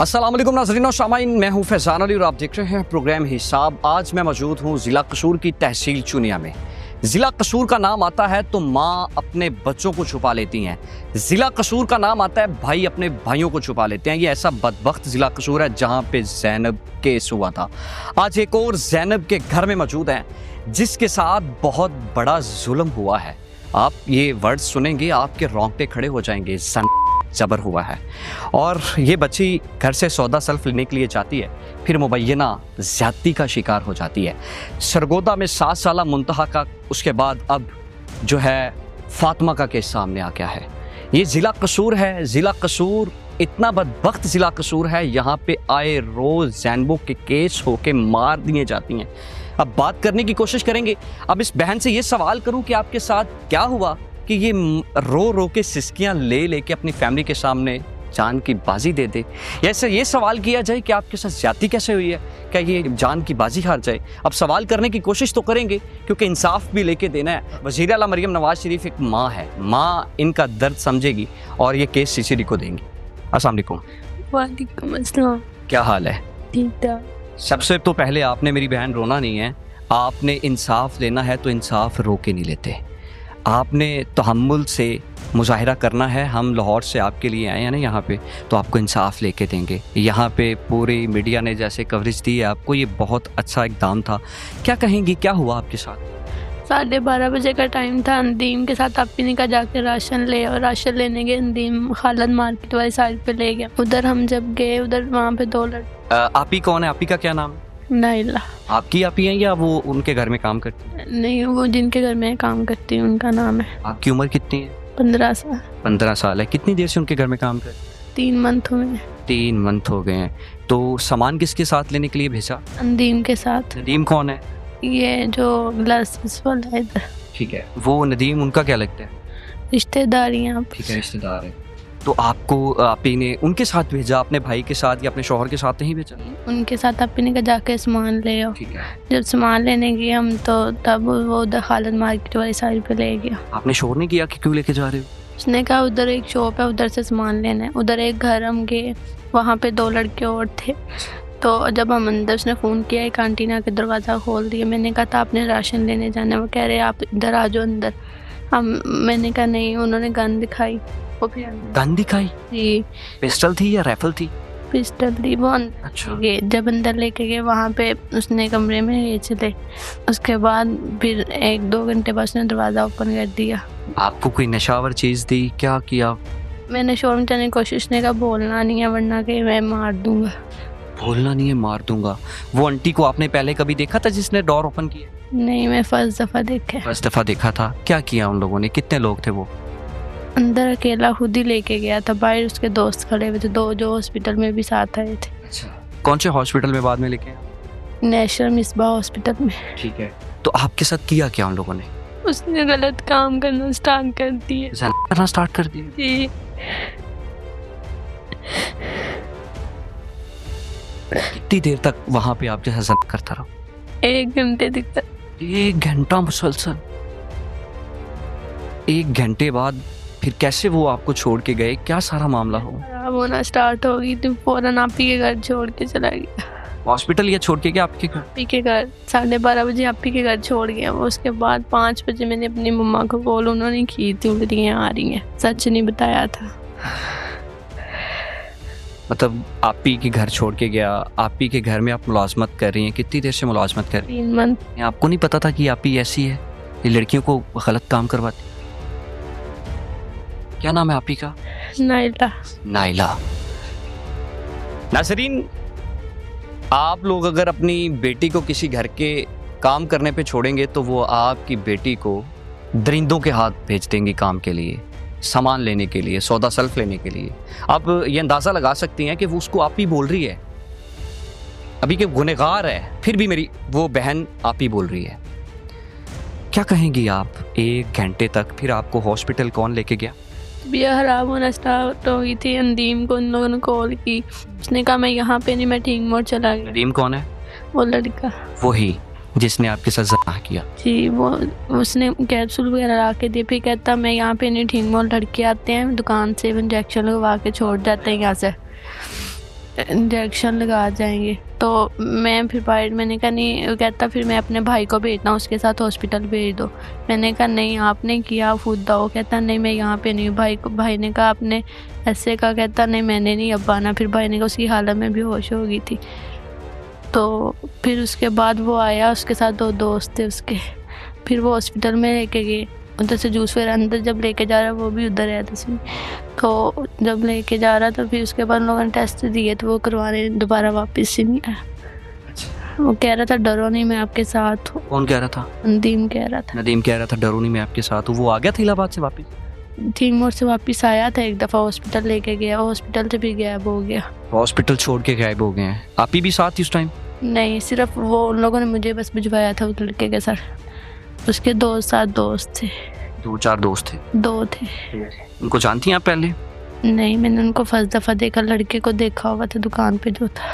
अस्सलाम वालेकुम नाज़रीन और शामाइन, मैं हूं फैज़ान अली और आप देख रहे हैं प्रोग्राम हिसाब। आज मैं मौजूद हूं ज़िला कसूर की तहसील चुनिया में। ज़िला कसूर का नाम आता है तो माँ अपने बच्चों को छुपा लेती हैं। ज़िला कसूर का नाम आता है भाई अपने भाइयों को छुपा लेते हैं। ये ऐसा बदबख्त ज़िला कसूर है जहाँ पे ज़ैनब केस हुआ था। आज एक और ज़ैनब के घर में मौजूद हैं जिसके साथ बहुत बड़ा जुल्म हुआ है। आप ये वर्ड सुनेंगे आपके रोंगटे खड़े हो जाएंगे। जबर हुआ है और ये बच्ची घर से सौदा सल्फ लेने के लिए जाती है, फिर मुबैना ज़्यादती का शिकार हो जाती है। सरगोदा में 7 साला मुंतहा का, उसके बाद अब जो है फातिमा का केस सामने आ गया है। ये ज़िला कसूर है। ज़िला कसूर इतना बदबख्त ज़िला कसूर है, यहाँ पे आए रोज़ ज़ैनबों के केस होके मार दिए जाती हैं। अब बात करने की कोशिश करेंगे। अब इस बहन से ये सवाल करूँ कि आपके साथ क्या हुआ कि ये रो रो के सिसकियाँ ले लेके अपनी फैमिली के सामने जान की बाजी दे दे। ऐसे ये सवाल किया जाए कि आपके साथ ज्यादती कैसे हुई है, क्या ये जान की बाजी हार जाए। अब सवाल करने की कोशिश तो करेंगे क्योंकि इंसाफ भी लेके देना है। वज़ीर आला मरियम नवाज शरीफ एक माँ है, माँ इनका दर्द समझेगी और ये केस सीसीडी को देंगी। अस्सलाम वालेकुम। वालेकुम अस्सलाम। क्या हाल है? ठीक था। सबसे तो पहले आपने, मेरी बहन, रोना नहीं है। आपने इंसाफ लेना है तो इंसाफ रो के नहीं लेते। आपने तहम्मुल से मुजाहिरा करना है। हम लाहौर से आपके लिए आए हैं ना यहाँ पे, तो आपको इंसाफ लेके देंगे। यहाँ पे पूरी मीडिया ने जैसे कवरेज दी है आपको, ये बहुत अच्छा इक़दाम था। क्या कहेंगी, क्या हुआ आपके साथ? 12:30 बजे का टाइम था। अंदीम के साथ अपी ने कहा जाके राशन ले, और राशन लेने गए। अंदीम खालिद मार्केट वाली साइड पे ले गया। उधर हम जब गए, उधर वहाँ पे 2 लड़के। आपी कौन है? आपी का क्या नाम? नाइला। आपकी आपी हैं या वो उनके घर में काम करती हैं? नहीं, वो जिनके घर में काम करती है उनका नाम है। आपकी उम्र कितनी है? 15 साल। 15 साल है। कितनी देर से उनके घर में काम कर? 3 मंथ हुए हैं। 3 मंथ हो गए हैं। तो सामान किसके साथ लेने के लिए भेजा? अंदीम के साथ। नदीम कौन है? ये जो ग्लासेस वाला है इधर। ठीक है। वो नदीम उनका क्या लगता है? रिश्तेदारी हैं आप। ठीक है, रिश्तेदार है। तो आपको आपी ने उनके साथ भेजा, अपने भाई के साथ या अपने शौहर के साथ नहीं भेजा? उनके साथ अपी ने कहा जाके सामान ले आओ। ठीक है। जब सामान लेने गए हम, तो तब वो उधर खालिद मार्केट वाली साइड पे ले गया। आपने शोर नहीं किया कि क्यों लेके जा रहे हो? उसने कहा उधर एक शॉप है, उधर से सामान लेना है। उधर एक घर हम गए, वहाँ पे 2 लड़के और थे। तो जब हम अंदर, उसने फ़ोन किया, एक आंटी ने आके दरवाज़ा खोल दिया। मैंने कहा था आपने राशन लेने जाना है। वो कह रहे आप इधर आ जाओ अंदर। मैंने कहा नहीं। उन्होंने गन दिखाई। वो फिर गन दिखाई? जी। पिस्टल थी या राइफल थी? पिस्टल थी। वो अच्छा। गए, जब अंदर लेके गए वहाँ पे उसने कमरे में ले चले। उसके बाद फिर 1-2 घंटे बाद उसने दरवाज़ा ओपन कर दिया। आपको कोई नशावर चीज़ दी? क्या किया? मैंने शोर मचाने की कोशिश ने कहा बोलना नहीं है वरना कि मैं मार दूंगा। बोलना नहीं है, मार दूंगा। वो आंटी को आपने पहले कभी देखा था जिसने डोर ओपन किया? नहीं, मैं फर्स्ट दफ़ा देखा। फर्स्ट दफ़ा देखा था। क्या किया उन लोगों ने? कितने लोग थे वो? अंदर अकेला खुद ही लेके गया था। बाहर उसके दोस्त खड़े हुए थे, 2 जो हॉस्पिटल में भी साथ आए थे। अच्छा। कौन से हॉस्पिटल में बाद में लेके आए? नेशनल मिसबा हॉस्पिटल में। ठीक है। तो आपके साथ किया क्या उन लोगों ने? उसने गलत काम करना स्टार्ट कर दिए। करना स्टार्ट कर दिया? जी। कितनी देर तक वहाँ पे आपके साथ जन करता रहा? 1 घंटे तक। 1 घंटा मुसलसल? 1 घंटे बाद फिर कैसे वो आपको छोड़ के गए? क्या सारा मामला हो? खराब होना स्टार्ट हो गई तो फौरन आपी के घर छोड़ के चला गया। हॉस्पिटल या छोड़ के गया आपके घर? आपी के घर 12:30 बजे आपी के घर छोड़ गया वो। उसके बाद 5 बजे मैंने अपनी मम्मा को कॉल उन्होंने की थी, उल्टियाँ आ रही हैं। सच नहीं बताया था। मतलब आपी के घर छोड़ के गया। आपी के घर में आप मुलाजमत कर रही हैं। कितनी देर से मुलाजमत कर रही हैं? 3 मंथ। आपको नहीं पता था कि आपी ऐसी है, ये लड़कियों को गलत काम करवाती? क्या नाम है आपी का? नाइला। नाइला। नाज़रीन, आप लोग अगर अपनी बेटी को किसी घर के काम करने पे छोड़ेंगे तो वो आपकी बेटी को दरिंदों के हाथ भेज देंगी काम के लिए, सामान लेने के लिए, सौदा सल्फ लेने के लिए। आप ये अंदाज़ा लगा सकती हैं कि वो उसको आप ही बोल रही है। अभी के गुनहगार है, फिर भी मेरी वो बहन आप ही बोल रही है। क्या कहेंगी आप? 1 घंटे तक फिर आपको हॉस्पिटल कौन लेके गया? तबीयत खराब होना स्टार्ट हो गई थी। अंदीम को उन लोगों ने कॉल की। उसने कहा मैं यहाँ पे नहीं, मैं ठीक मोड़ चला गया। नदीम कौन है? वो लड़का वही जिसने आपके साथ ज़ना किया? जी। वो उसने कैप्सूल वगैरह ला के दिए। फिर कहता मैं यहाँ पे नहीं ठीक मोड़, लड़के आते हैं दुकान से इंजेक्शन लगवा के छोड़ जाते हैं यहाँ से। इंजेक्शन लगा जाएंगे। तो मैं फिर मैंने कहा नहीं, वो कहता फिर मैं अपने भाई को भेजना हूँ, उसके साथ हॉस्पिटल भेज दो। मैंने कहा नहीं आपने किया फुद्दा। वो कहता नहीं मैं यहाँ पे नहीं हूँ। भाई ने कहा आपने ऐसे कहा। कहता नहीं मैंने नहीं अब आना। फिर भाई ने कहा उसकी हालत में बेहोश हो गई थी। तो फिर उसके बाद वो आया, उसके साथ 2 दोस्त थे उसके। फिर वो हॉस्पिटल में लेके गए उधर से जूस फिर अंदर जब लेके जा रहा वो भी उधर है दसवीं। तो जब लेके जा रहा तो फिर उसके बाद उन लोगों ने टेस्ट दिए तो वो करवाने दोबारा वापस ही नहीं आया। वो कह रहा था डरो नहीं मैं आपके साथ हूँ। कौन कह रहा था? नदीम कह रहा था। नदीम कह रहा था डरो नहीं मैं आपके साथ हूँ। वो आ गया था इलाहाबाद से वापस? थिंगमोर से वापस आया था, एक दफ़ा हॉस्पिटल लेके गया, हॉस्पिटल से भी गायब हो गया। हॉस्पिटल छोड़ के गायब हो गए हैं। आप ही भी साथ थी उस टाइम? नहीं, सिर्फ वो उन लोगों ने मुझे बस भिजवाया था उस लड़के के साथ। उसके 7 दोस्त थे। 2-4 दोस्त थे? 2 थे। उनको जानती हैं आप पहले? नहीं, मैंने उनको फर्स्ट दफ़ा देखा, लड़के को देखा हुआ था दुकान पे जो था।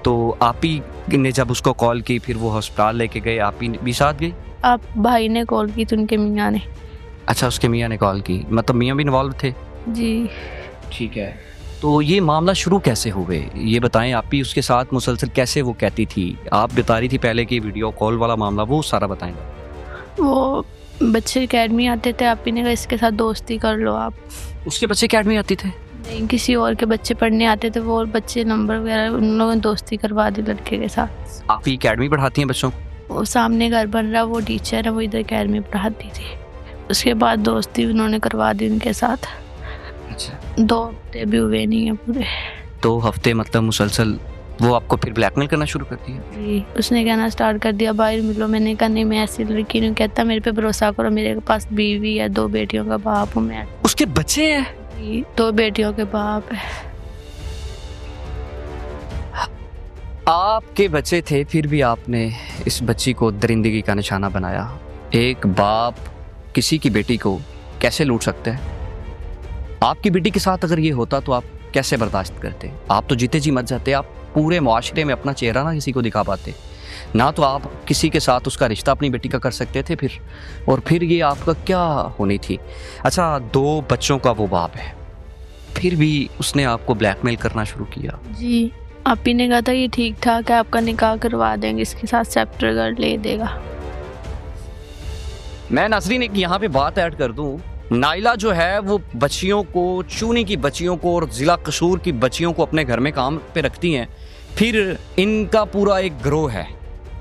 तो आप ही ने जब उसको कॉल की फिर वो अस्पताल लेके गए, आप ही भी साथ गई? आप भाई ने कॉल की थी, उनके मियाँ ने। अच्छा, उसके मियाँ ने कॉल की, मतलब मियाँ भी इन्वॉल्व थे? जी। ठीक है। तो ये मामला शुरू कैसे हुए ये बताएं। आप ही उसके साथ मुसलसल कैसे वो कहती थी? आप बता रही थी पहले कि वीडियो कॉल वाला मामला, वो सारा बताएंगे। वो बच्चे अकेडमी आते थे, आप ही ने कहा इसके साथ दोस्ती कर लो आप। उसके बच्चे अकेडमी आते थे? नहीं, किसी और के बच्चे पढ़ने आते थे, वो और बच्चे नंबर वगैरह उन लोगों ने दोस्ती करवा दी लड़के के साथ। आप ही अकेडमी पढ़ाती हैं बच्चों? वो सामने घर बन रहा, वो टीचर है, वो इधर अकेडमी पढ़ाती थी। उसके बाद दोस्ती उन्होंने करवा दी उनके साथ। अच्छा। 2 हफ्ते भी हुए नहीं है पूरे। 2 हफ्ते मतलब मुसलसल वो आपको फिर ब्लैकमेल करना शुरू कर दिया? जी, उसने कहना स्टार्ट कर दिया बाहर मिलो। मैंने कहा नहीं मैं ऐसी लड़की नहीं। कहता मेरे पे भरोसा करो, मेरे पास बीवी है, 2 बेटियों का बाप हूँ मैं। उसके बच्चे हैं? जी, 2 बेटियों के बाप है। आपके बच्चे थे फिर भी आपने इस बच्ची को दरिंदगी का निशाना बनाया। एक बाप किसी की बेटी को कैसे लूट सकता है? आपकी बेटी के साथ अगर ये होता तो आप कैसे बर्दाश्त करते? आप तो जीते जी मर जाते। आप पूरे मुआशरे में अपना चेहरा ना किसी को दिखा पाते, ना तो आप किसी के साथ उसका रिश्ता अपनी बेटी का कर सकते थे फिर, और फिर ये आपका क्या होनी थी? अच्छा, 2 बच्चों का वो बाप है, फिर भी उसने आपको ब्लैकमेल करना शुरू किया? जी, आप ही ने कहा था ये ठीक ठाक है, आपका निकाह करवा देंगे, इसके साथ सेप्टर ले देगा। मैं नाज़रीन एक यहाँ पे बात ऐड कर दूँ। नाइला जो है वो बच्चियों को, चूनी की बच्चियों को और ज़िला कसूर की बच्चियों को अपने घर में काम पे रखती हैं। फिर इनका पूरा एक ग्रोह है।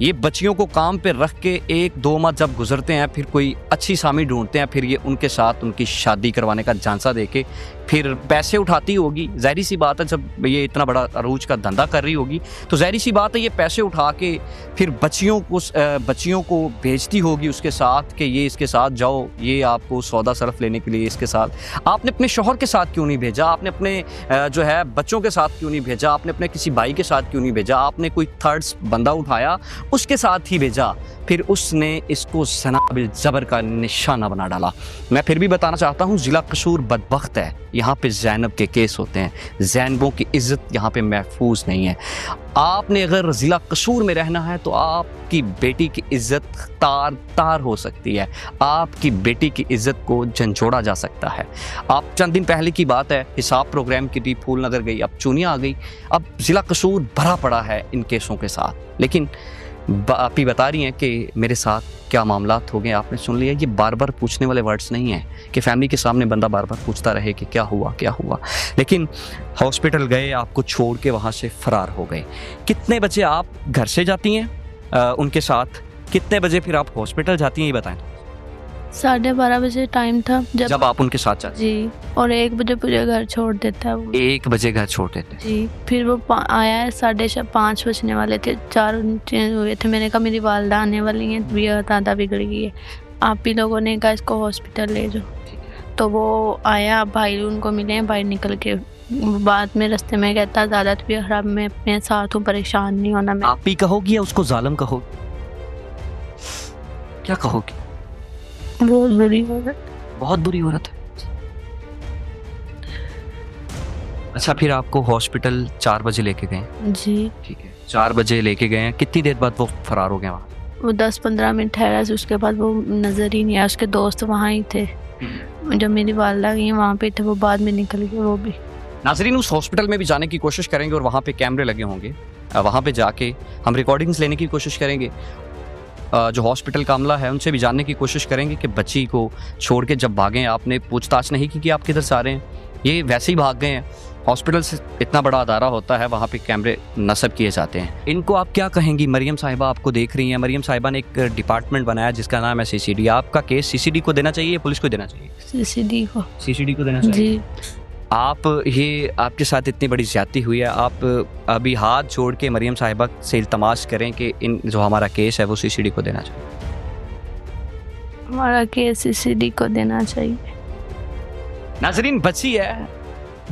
ये बच्चियों को काम पे रख के 1-2 माह जब गुजरते हैं फिर कोई अच्छी सामी ढूंढते हैं, फिर ये उनके साथ उनकी शादी करवाने का झांसा देके फिर पैसे उठाती होगी। ज़ाहिर सी बात है, जब ये इतना बड़ा अरूज का धंधा कर रही होगी तो ज़ाहिर सी बात है ये पैसे उठा के फिर बच्चियों को भेजती होगी उसके साथ कि ये इसके साथ जाओ, ये आपको सौदा सरफ लेने के लिए इसके साथ। आपने अपने शौहर के साथ क्यों नहीं भेजा? आपने अपने जो है बच्चों के साथ क्यों नहीं भेजा? आपने अपने किसी भाई के साथ क्यों नहीं भेजा? आपने कोई थर्ड बंदा उठाया उसके साथ ही भेजा, फिर उसने इसको ज़ना बिल ज़बर का निशाना बना डाला। मैं फिर भी बताना चाहता हूँ, ज़िला कसूर बदबख्त है। यहाँ पे ज़ैनब के केस होते हैं, ज़ैनबों की इज़्ज़त यहाँ पे महफूज नहीं है। आपने अगर ज़िला कसूर में रहना है तो आपकी बेटी की इज़्ज़त तार तार हो सकती है, आपकी बेटी की इज़्ज़त को झंझोड़ा जा सकता है। आप चंद दिन पहले की बात है, हिसाब प्रोग्राम की टीम फूल नगर गई, अब चूनिया आ गई, अब ज़िला कसूर भरा पड़ा है इन केसों के साथ। लेकिन आप ही बता रही हैं कि मेरे साथ क्या मामलात हो गए, आपने सुन लिया। ये बार बार पूछने वाले वर्ड्स नहीं हैं कि फैमिली के सामने बंदा बार बार पूछता रहे कि क्या हुआ क्या हुआ। लेकिन हॉस्पिटल गए, आपको छोड़ के वहाँ से फरार हो गए। कितने बजे आप घर से जाती हैं उनके साथ? कितने बजे फिर आप हॉस्पिटल जाती हैं ये बताएं। 12:30 बजे टाइम था जब आप उनके साथ जाती? जी, और 1 बजे मुझे घर छोड़ देता है वो। 1 बजे घर छोड़ देते? जी, फिर वो आया है 5:30 बजने वाले थे, 4 चेंज हुए थे। मैंने कहा मेरी वालदा आने वाली हैं, तबीयत ज़्यादा बिगड़ गई है, आप ही लोगों ने कहा इसको हॉस्पिटल ले जाओ। तो वो आया, भाई उनको मिले हैं, भाई निकल के बाद में रास्ते में कहता ज़्यादा तबीयत खराब, मैं अपने साथ हूँ, परेशान नहीं होना। मैं आप ही कहोगी या उसको जालिम कहोगी? क्या कहोगी? बहुत बुरी औरत, बहुत बुरी औरत है। अच्छा, फिर आपको हॉस्पिटल 4 बजे लेके गए? जी, ठीक है, 4 बजे लेके गए हैं। कितनी देर बाद वो फरार हो गए वहाँ? वो 10-15 मिनट ठहरा, उसके बाद वो नज़र ही नहीं आया। उसके दोस्त वहाँ ही थे, जब मेरी वालदा गई वहाँ पे थे, वो बाद में निकल गए वो भी। नाजरीन, उस हॉस्पिटल में भी जाने की कोशिश करेंगे और वहाँ पे कैमरे लगे होंगे, वहाँ पे जाके हम रिकॉर्डिंग्स लेने की कोशिश करेंगे। जो हॉस्पिटल का अमला है उनसे भी जानने की कोशिश करेंगे कि बच्ची को छोड़ के जब भागें, आपने पूछताछ नहीं की कि आप किधर से आ रहे हैं, ये वैसे ही भाग गए हैं। हॉस्पिटल से इतना बड़ा अदारा होता है, वहाँ पे कैमरे नस्ब किए जाते हैं। इनको आप क्या कहेंगी? मरियम साहिबा आपको देख रही हैं। मरियम साहिबा ने एक डिपार्टमेंट बनाया जिसका नाम है सीसीडी। आपका केस सीसीडी को देना चाहिए या पुलिस को देना चाहिए? सीसीडी को। सीसीडी को देना चाहिए जी। आप ये आपके साथ इतनी बड़ी ज्यादती हुई है, आप अभी हाथ जोड़ के मरियम साहिबा से इल्तमास करें कि इन जो हमारा केस है वो सीसीडी को देना चाहिए। हमारा केस सीसीडी को देना चाहिए। नाजरीन, बच्ची है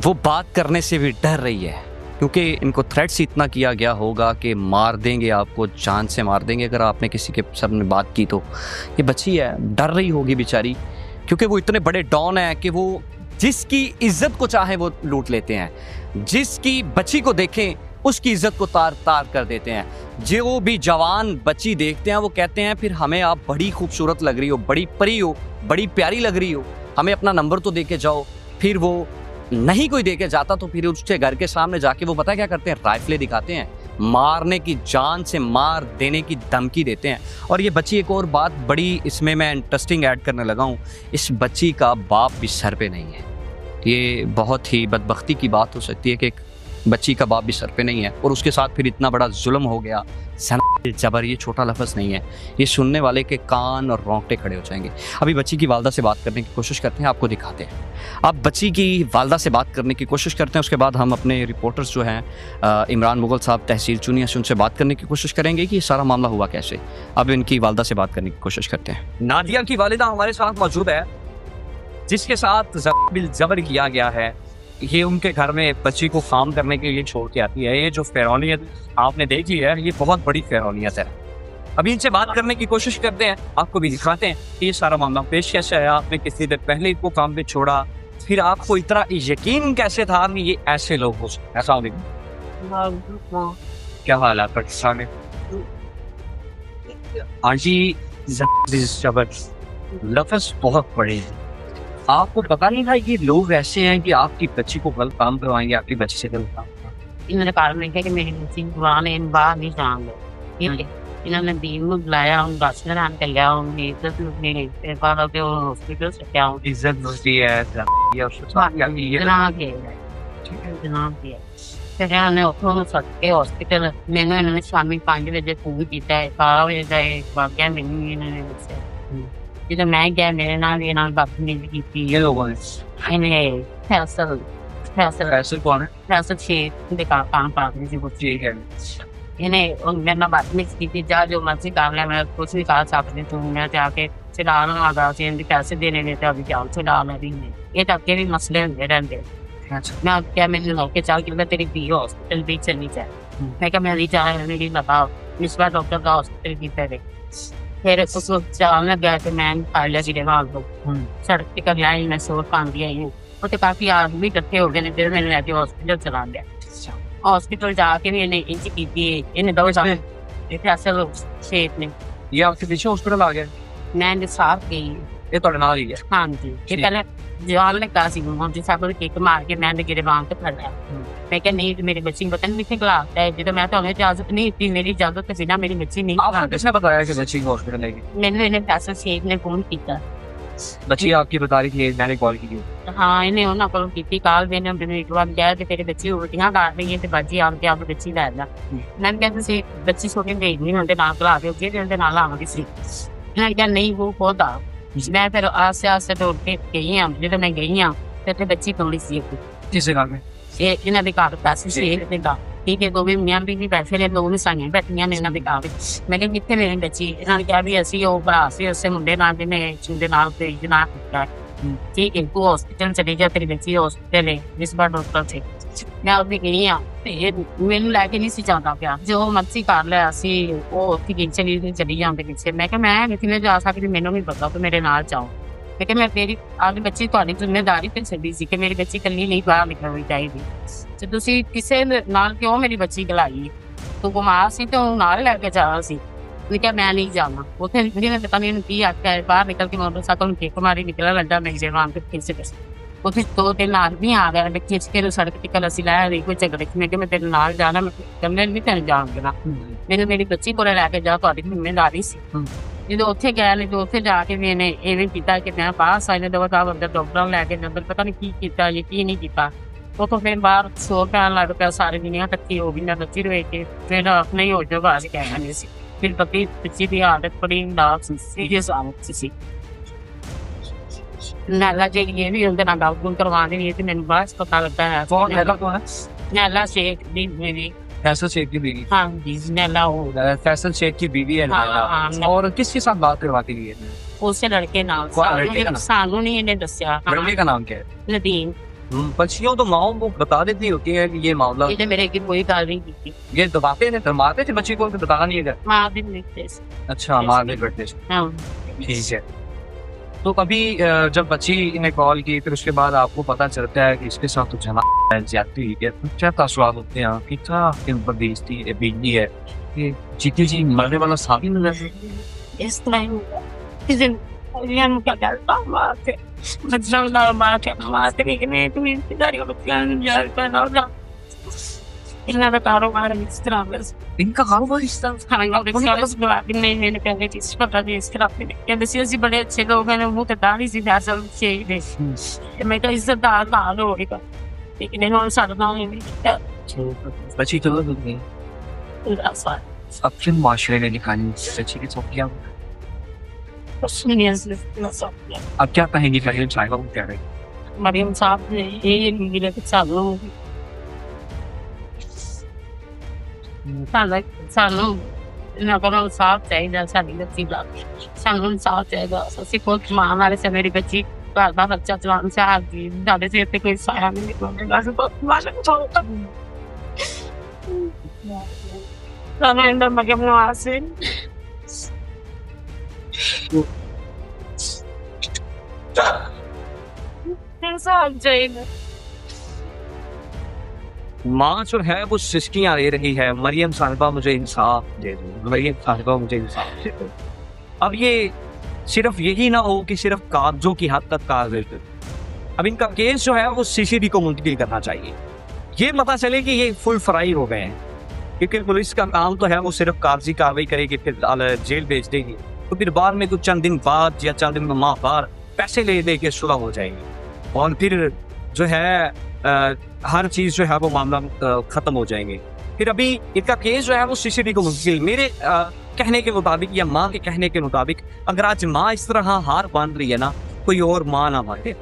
वो बात करने से भी डर रही है क्योंकि इनको थ्रेट्स इतना किया गया होगा कि मार देंगे, आपको जान से मार देंगे अगर आपने किसी के सामने बात की तो। ये बच्ची है, डर रही होगी बेचारी, क्योंकि वो इतने बड़े डॉन है कि वो जिसकी इज्जत को चाहे वो लूट लेते हैं, जिसकी बच्ची को देखें उसकी इज्जत को तार तार कर देते हैं। जो भी जवान बच्ची देखते हैं वो कहते हैं फिर हमें आप बड़ी खूबसूरत लग रही हो, बड़ी परी हो, बड़ी प्यारी लग रही हो, हमें अपना नंबर तो दे के जाओ। फिर वो नहीं कोई दे के जाता तो फिर उसके घर के सामने जाके वो पता क्या करते हैं, राइफलें दिखाते हैं, मारने की, जान से मार देने की धमकी देते हैं। और ये बच्ची, एक और बात बड़ी इसमें मैं इंटरेस्टिंग ऐड करने लगा हूँ, इस बच्ची का बाप भी सर पे नहीं है। ये बहुत ही बदबख्ती की बात हो सकती है कि एक बच्ची का बाप भी सर पे नहीं है और उसके साथ फिर इतना बड़ा जुल्म हो गया। जबर ये छोटा लफ्ज़ नहीं है, ये सुनने वाले के कान और रोंगटे खड़े हो जाएंगे। अभी बच्ची की वालदा से बात करने की कोशिश करते हैं, आपको दिखाते हैं। अब बच्ची की वालदा से बात करने की कोशिश करते हैं, उसके बाद हम अपने रिपोर्टर्स जो हैं इमरान मुगल साहब तहसील चुनिया से उनसे बात करने की कोशिश करेंगे कि ये सारा मामला हुआ कैसे। अब इनकी वालदा से बात करने की कोशिश करते हैं। नादिया की वालिदा हमारे साथ मौजूद है जिसके साथ जबर किया गया है। ये उनके घर में बच्ची को काम करने के लिए छोड़ के आती है। ये जो फैरोनियत आपने देख ली है, ये बहुत बड़ी फैरोनियत है। अभी इनसे बात करने की कोशिश करते हैं, आपको भी दिखाते हैं कि ये सारा मामला पेश कैसे आया। आपने किसी देर पहले इनको काम पे छोड़ा, फिर आपको इतना यकीन कैसे था कि ये ऐसे लोग हो सकते? ऐसा क्या हाल है पाकिस्तान में? आजी लफ्ज़ बहुत बड़े हैं, आपको पता नहीं था ये लोग ऐसे हैं कि आपकी बच्ची को गलत काम करवाएंगे, आपकी बच्ची से गलत काम। इन्होंने कारण नहीं किया कि मेरी बच्ची पुराने बाहर नहीं जान दो, ठीक है। इन्होंने दीन को बुलाया, उन डॉक्टर ने लिया, उनकी इज्जत लूटनी नहीं, फिर बाद में वो हॉस्पिटल से क्या इज्जत लूटी है जनाब की है। फिर इन्होंने उठो सकते हॉस्पिटल मैंने इन्होंने शामी 5 बजे फोन किया है, 12 बजे जाए वाकया मैंने इन्होंने जो मैं गया मेरे नाल ये नाल बदतमीजी की। ये लोगों ने इन्हें फैसल कौन है? फैसल शेख के काम पाते थे, ठीक है। इन्हें मेरे नाल बदतमीजी की, जा जो मर्जी काम है, मैं कुछ नहीं कहा सकती, तो मैं जाके फिलहाल आ गया से इनके पैसे देने देते, अभी क्या फिलहाल अभी नहीं, ये तक के भी मसले होंगे रहते। मैं क्या मैंने लौके चल के तेरी दी हॉस्पिटल भी चलनी चाहिए, मैं क्या मेरी चाह मेरी बताओ इस बार डॉक्टर का हॉस्पिटल की तरह। फिर उसको चलने गया तो मैं खा लिया गिरे भाग दो सड़क पे कर आई, मैं शोर पान दिया ही वो तो काफी आदमी इकट्ठे हो गए। फिर मैंने लेके हॉस्पिटल चला दिया, हॉस्पिटल जाके भी इन्हें इंच की थी, इन्हें दो असल शेख ने। ये आपके पीछे हॉस्पिटल आ गया? मैं साफ गई, ये तो ना ही है। हाँ जी, ये पहले जवान ने कहा मोदी साहब को किक मार के मैं गिरे भाग तो फड़ लिया। मैं क्या नहीं मेरी बच्ची पता नहीं कितने क्लास है, जो मैं तो हमें इजाजत नहीं थी, मेरी इजाजत से बिना मेरी बच्ची नहीं। आपको किसने बताया कि बच्ची को हॉस्पिटल लेके? मैंने इन्हें फैसल शेख ने फोन किया, बच्ची आपकी बता रही थी, मैंने कॉल की। हाँ इन्हें उन्होंने कॉल की कॉल मैंने एक बार कहा कि तेरी बच्ची उल्टियां कर रही है, तो बाजी आके आप बच्ची लै ला। मैंने कहा तुम बच्ची छोटी भेज नहीं उनके नाम खिला के उनके नाम आवांगी सी। इन्होंने कहा नहीं वो खुद आ। मैं फिर आस्ते आस्ते दौड़ के गई हाँ, जो मैं गई हाँ तो बच्ची थोड़ी सी किस घर में? इन्हों के घर पैसे शेख ने कहा ठीक है, दो भी मियाँ भी बैठे ने, दो भी साइयां बैठियां ने इन्होंने कहा। मैं क्या कितने मेरी बच्ची? इन्होंने कहा भी असी वो भरा से उस मुंडे नाल जिन्हें नाल जना किया, ठीक है तू हॉस्पिटल चली जा, तेरी बच्ची हॉस्पिटल है जिस बार डॉक्टर थे। मैं उसने गई हाँ मैनू लैके नहीं जाता पाया, जो मर्जी कर लिया वो चली जाते पिछे। मैं क्या मैं कितने जा सकती, मैनू नहीं पता, तो मेरे नाल जाओ। मैं क्या मैं मेरी आपकी बच्ची थोड़ी जिम्मेदारी तो छड़ी सी कि मेरी बच्ची कली नहीं बाहर निकलनी चाहिए, तो तुसी किसी नाल क्यों मेरी बच्ची गलाई? तू बिमार सी तो नाल लैके जाना सी। मैं क्या मैं नहीं जाना उत्थे, पता नहीं की आख्या बाहर निकल के मोटरसाइकिल किक मारी निकला लड्डा मेरी जगह पे किसी ਉੱਥੇ 2-3 ਆਦਮੀ ਆ ਗਏ ਨੇ ਖਿੱਚ ਕੇ ਸੜਕ ਤੇ ਕਲ ਅਸੀਂ ਲੈ ਰਹੀ ਕੋਈ ਝਗੜੇ ਚ ਮੈਂ ਕਿ ਮੈਂ ਤੇਰੇ ਨਾਲ ਜਾਣਾ ਮੈਂ ਕਹਿੰਦੇ ਨਹੀਂ ਤੈਨੂੰ ਜਾਣ ਦੇਣਾ ਮੇਰੀ ਬੱਚੀ ਕੋਲ ਲੈ ਕੇ ਜਾ ਤੁਹਾਡੀ ਜ਼ਿੰਮੇਵਾਰੀ ਸੀ ਜਦੋਂ ਉੱਥੇ ਗਏ ਨੇ ਤੇ ਉੱਥੇ ਜਾ ਕੇ ਵੀ ਇਹਨੇ ਐਵੇਂ ਕੀਤਾ ਕਿ ਮੈਂ ਬਾਹਰ ਆਇਨੇ ਦਵਾ ਦਾ ਅੰਦਰ ਡਾਕਟਰਾਂ ਨੂੰ ਲੈ ਕੇ ਅੰਦਰ ਪਤਾ ਨਹੀਂ ਕੀ ਕੀਤਾ ਜੀ ਕੀ ਨਹੀਂ ਕੀਤਾ ਉਤੋਂ ਫਿਰ ਬਾਹਰ ਸੋ ਪੈਣ ਲੱਗ ਪਿਆ ਸਾਰੀ ਦੁਨੀਆ ਇਕੱਠੀ ਹੋ ਗਈ ਮੈਂ ਬੱਚੀ ਰੋਏ ਕੇ ਫਿਰ ਨਹੀਂ ਹੋ ਜਾ ਬਾਅਦ ਕਹਿਣਾ ਨਹੀਂ ਸੀ ਫਿਰ ਪਤੀ ਬੱਚੀ ਦੀ ਹਾਲਤ ਬੜੀ ਨਾਜ਼ੁਕ ਸੀ ਸੀਰੀਅਸ ਹਾਲਤ ਸੀ ਨਾਲਾ ਜੀ ਇਹ ਵੀ ਉਹਦੇ ਨਾਲ ਗੱਲ ਕਰਵਾਉਣੀ ਨਹੀਂ ਤੇ ਮੈਨੂੰ ਬਾਅਦ ਪਤਾ ਲੱਗਾ ਹੈ कौन है कौन है ਨਾਲਾ ਸ਼ੇਖ ਦੀ ਮੇਰੀ फैसल शेख की बीवी ਹਾਂ ਜੀ ਨਾਲਾ ਉਹ फैसल शेख की बीवी है हाँ, नायला। हाँ। और किसके साथ बात करवाती है ਉਸੇ ਲੜਕੇ ਨਾਲ कौन लड़के का नाम? ਸਾਨੂੰ ਨਹੀਂ ਇਹਨੇ ਦੱਸਿਆ लड़के का नाम क्या है ਨਦੀਮ बच्चियों तो माओ को बता देती होती है कि ये मामला ਇਹਨੇ ਮੇਰੇ ਕੀ ਕੋਈ ਗੱਲ नहीं ਕੀਤੀ ये दबाते थे डरमाते थे बच्ची को बताना नहीं है ਮਾਂ ਦੀ ਨਿਕਤੇ अच्छा मार नहीं करते ਹਾਂ ठीक है तो अभी जब बच्ची ने कॉल की फिर उसके बाद आपको पता चलता है कि इसके साथ तो ज्यादती हुई है तो क्या तासुरात होते हैं कितना बेइज्जती है बेइज्जती है कि जीती जी मरने वाला साथी नजर है ਇਸ ਤਰ੍ਹਾਂ ਹੀ ਹੋਇਆ ਕਿਸੇ ਇਹਨਾਂ ਨੂੰ ਕਿਹਾ ਕਰਤਾ ਮਾਰਤੇ ਮਤਲਬ ਨਾਲ ਮਾਰਤੇ ਮਾਰਤੇ ਕਿ ਨਹੀਂ ਤੂੰ ਇੰਤਜ਼ਾਰੀ ਹੋ ਗਿਆ ਯਾਰ ਪੈਣਾ ਨਾ ਇਹਨਾਂ ਦਾ ਕਾਰੋਬਾਰ ਇਸ ਤਰ੍ਹਾਂ ਬਸ इनका कारोबार इस तरह ਖਾਣਾ ਦੇ ਸਾਲਸ ਬਣਾ ਕੇ ਨਹੀਂ ਮੈਨੂੰ ਕਹਿੰਦੇ ਕਿ ਇਸ ਪਤਾ ਨਹੀਂ ਇਸ ਤਰ੍ਹਾਂ ਕਹਿੰਦੇ ਸੀ ਅਸੀਂ ਬੜੇ ਅੱਛੇ ਲੋਕ ਨੇ ਉਹ ਤੇ ਦਾੜੀ ਸੀ ਫੈਸਲ ਛੇ ਦੇ ਮੈਂ ਤਾਂ ਇੱਜ਼ਤਦਾਰ ਨਾਲ ਹੋਏਗਾ ਲੇਕਿਨ ਇਹਨਾਂ ਨੂੰ ਸਾਡਾ ਨਾਮ ਨਹੀਂ बच्ची तो नहीं ਕੀਤਾ अब फिर माशरे ने निकाली बच्ची की चौकियां सुनिए ना सब अब क्या कहेंगी कहीं चाहेगा वो क्या रहे मरियम साहब ने ये मिले के सालों ਸਾਨੂੰ ਇਹਨਾਂ ਕੋਲ ਸਾਫ ਚਾਹੀਦਾ ਸਾਡੀ ਬੱਚੀ ਦਾ ਸਾਨੂੰ ਸਾਫ ਚਾਹੀਦਾ ਅਸੀਂ ਕੋਈ ਮਾਂ ਵਾਲੇ ਸੇ ਮੇਰੀ ਬੱਚੀ ਘਰ ਦਾ ਬੱਚਾ ਜਵਾਨ ਸਾਹ ਦੀ ਸਾਡੇ ਸਿਰ ਤੇ ਕੋਈ ਸਾਇਆ ਨਹੀਂ ਨਿਕਲਦਾ ਅਸੀਂ ਬਹੁਤ ਮਾਲਕ ਚਾਹੁੰਦਾ ਸਾਨੂੰ ਇਹਨਾਂ ਮਗਮ ਨੂੰ ਆਸੇ ਸਾਫ ਚਾਹੀਦਾ माँ जो है वो सिस्कियां ले रही है मरियम साहिबा मुझे इंसाफ दे दो मरियम साहिबा मुझे इंसाफ दे दो अब ये सिर्फ यही ना हो कि सिर्फ कागजों की हद तक कागज अब इनका केस जो है वो सीसीडी को मुंतकिल करना चाहिए ये पता चले कि ये फुल फ्राई हो गए हैं क्योंकि पुलिस का काम तो है वो सिर्फ कागजी कार्रवाई करेगी फिर जेल भेज देगी तो फिर बाद में कुछ चंद दिन बाद या चंद दिन माह बाद पैसे ले दे के सुलह हो जाएगी और फिर जो है हर चीज जो है वो मामला खत्म हो जाएंगे फिर अभी इनका केस जो है वो सीसीडी को मुश्किल मेरे कहने के मुताबिक या माँ के कहने के मुताबिक अगर आज माँ इस तरह हार बांध रही है ना कोई और माँ ना माने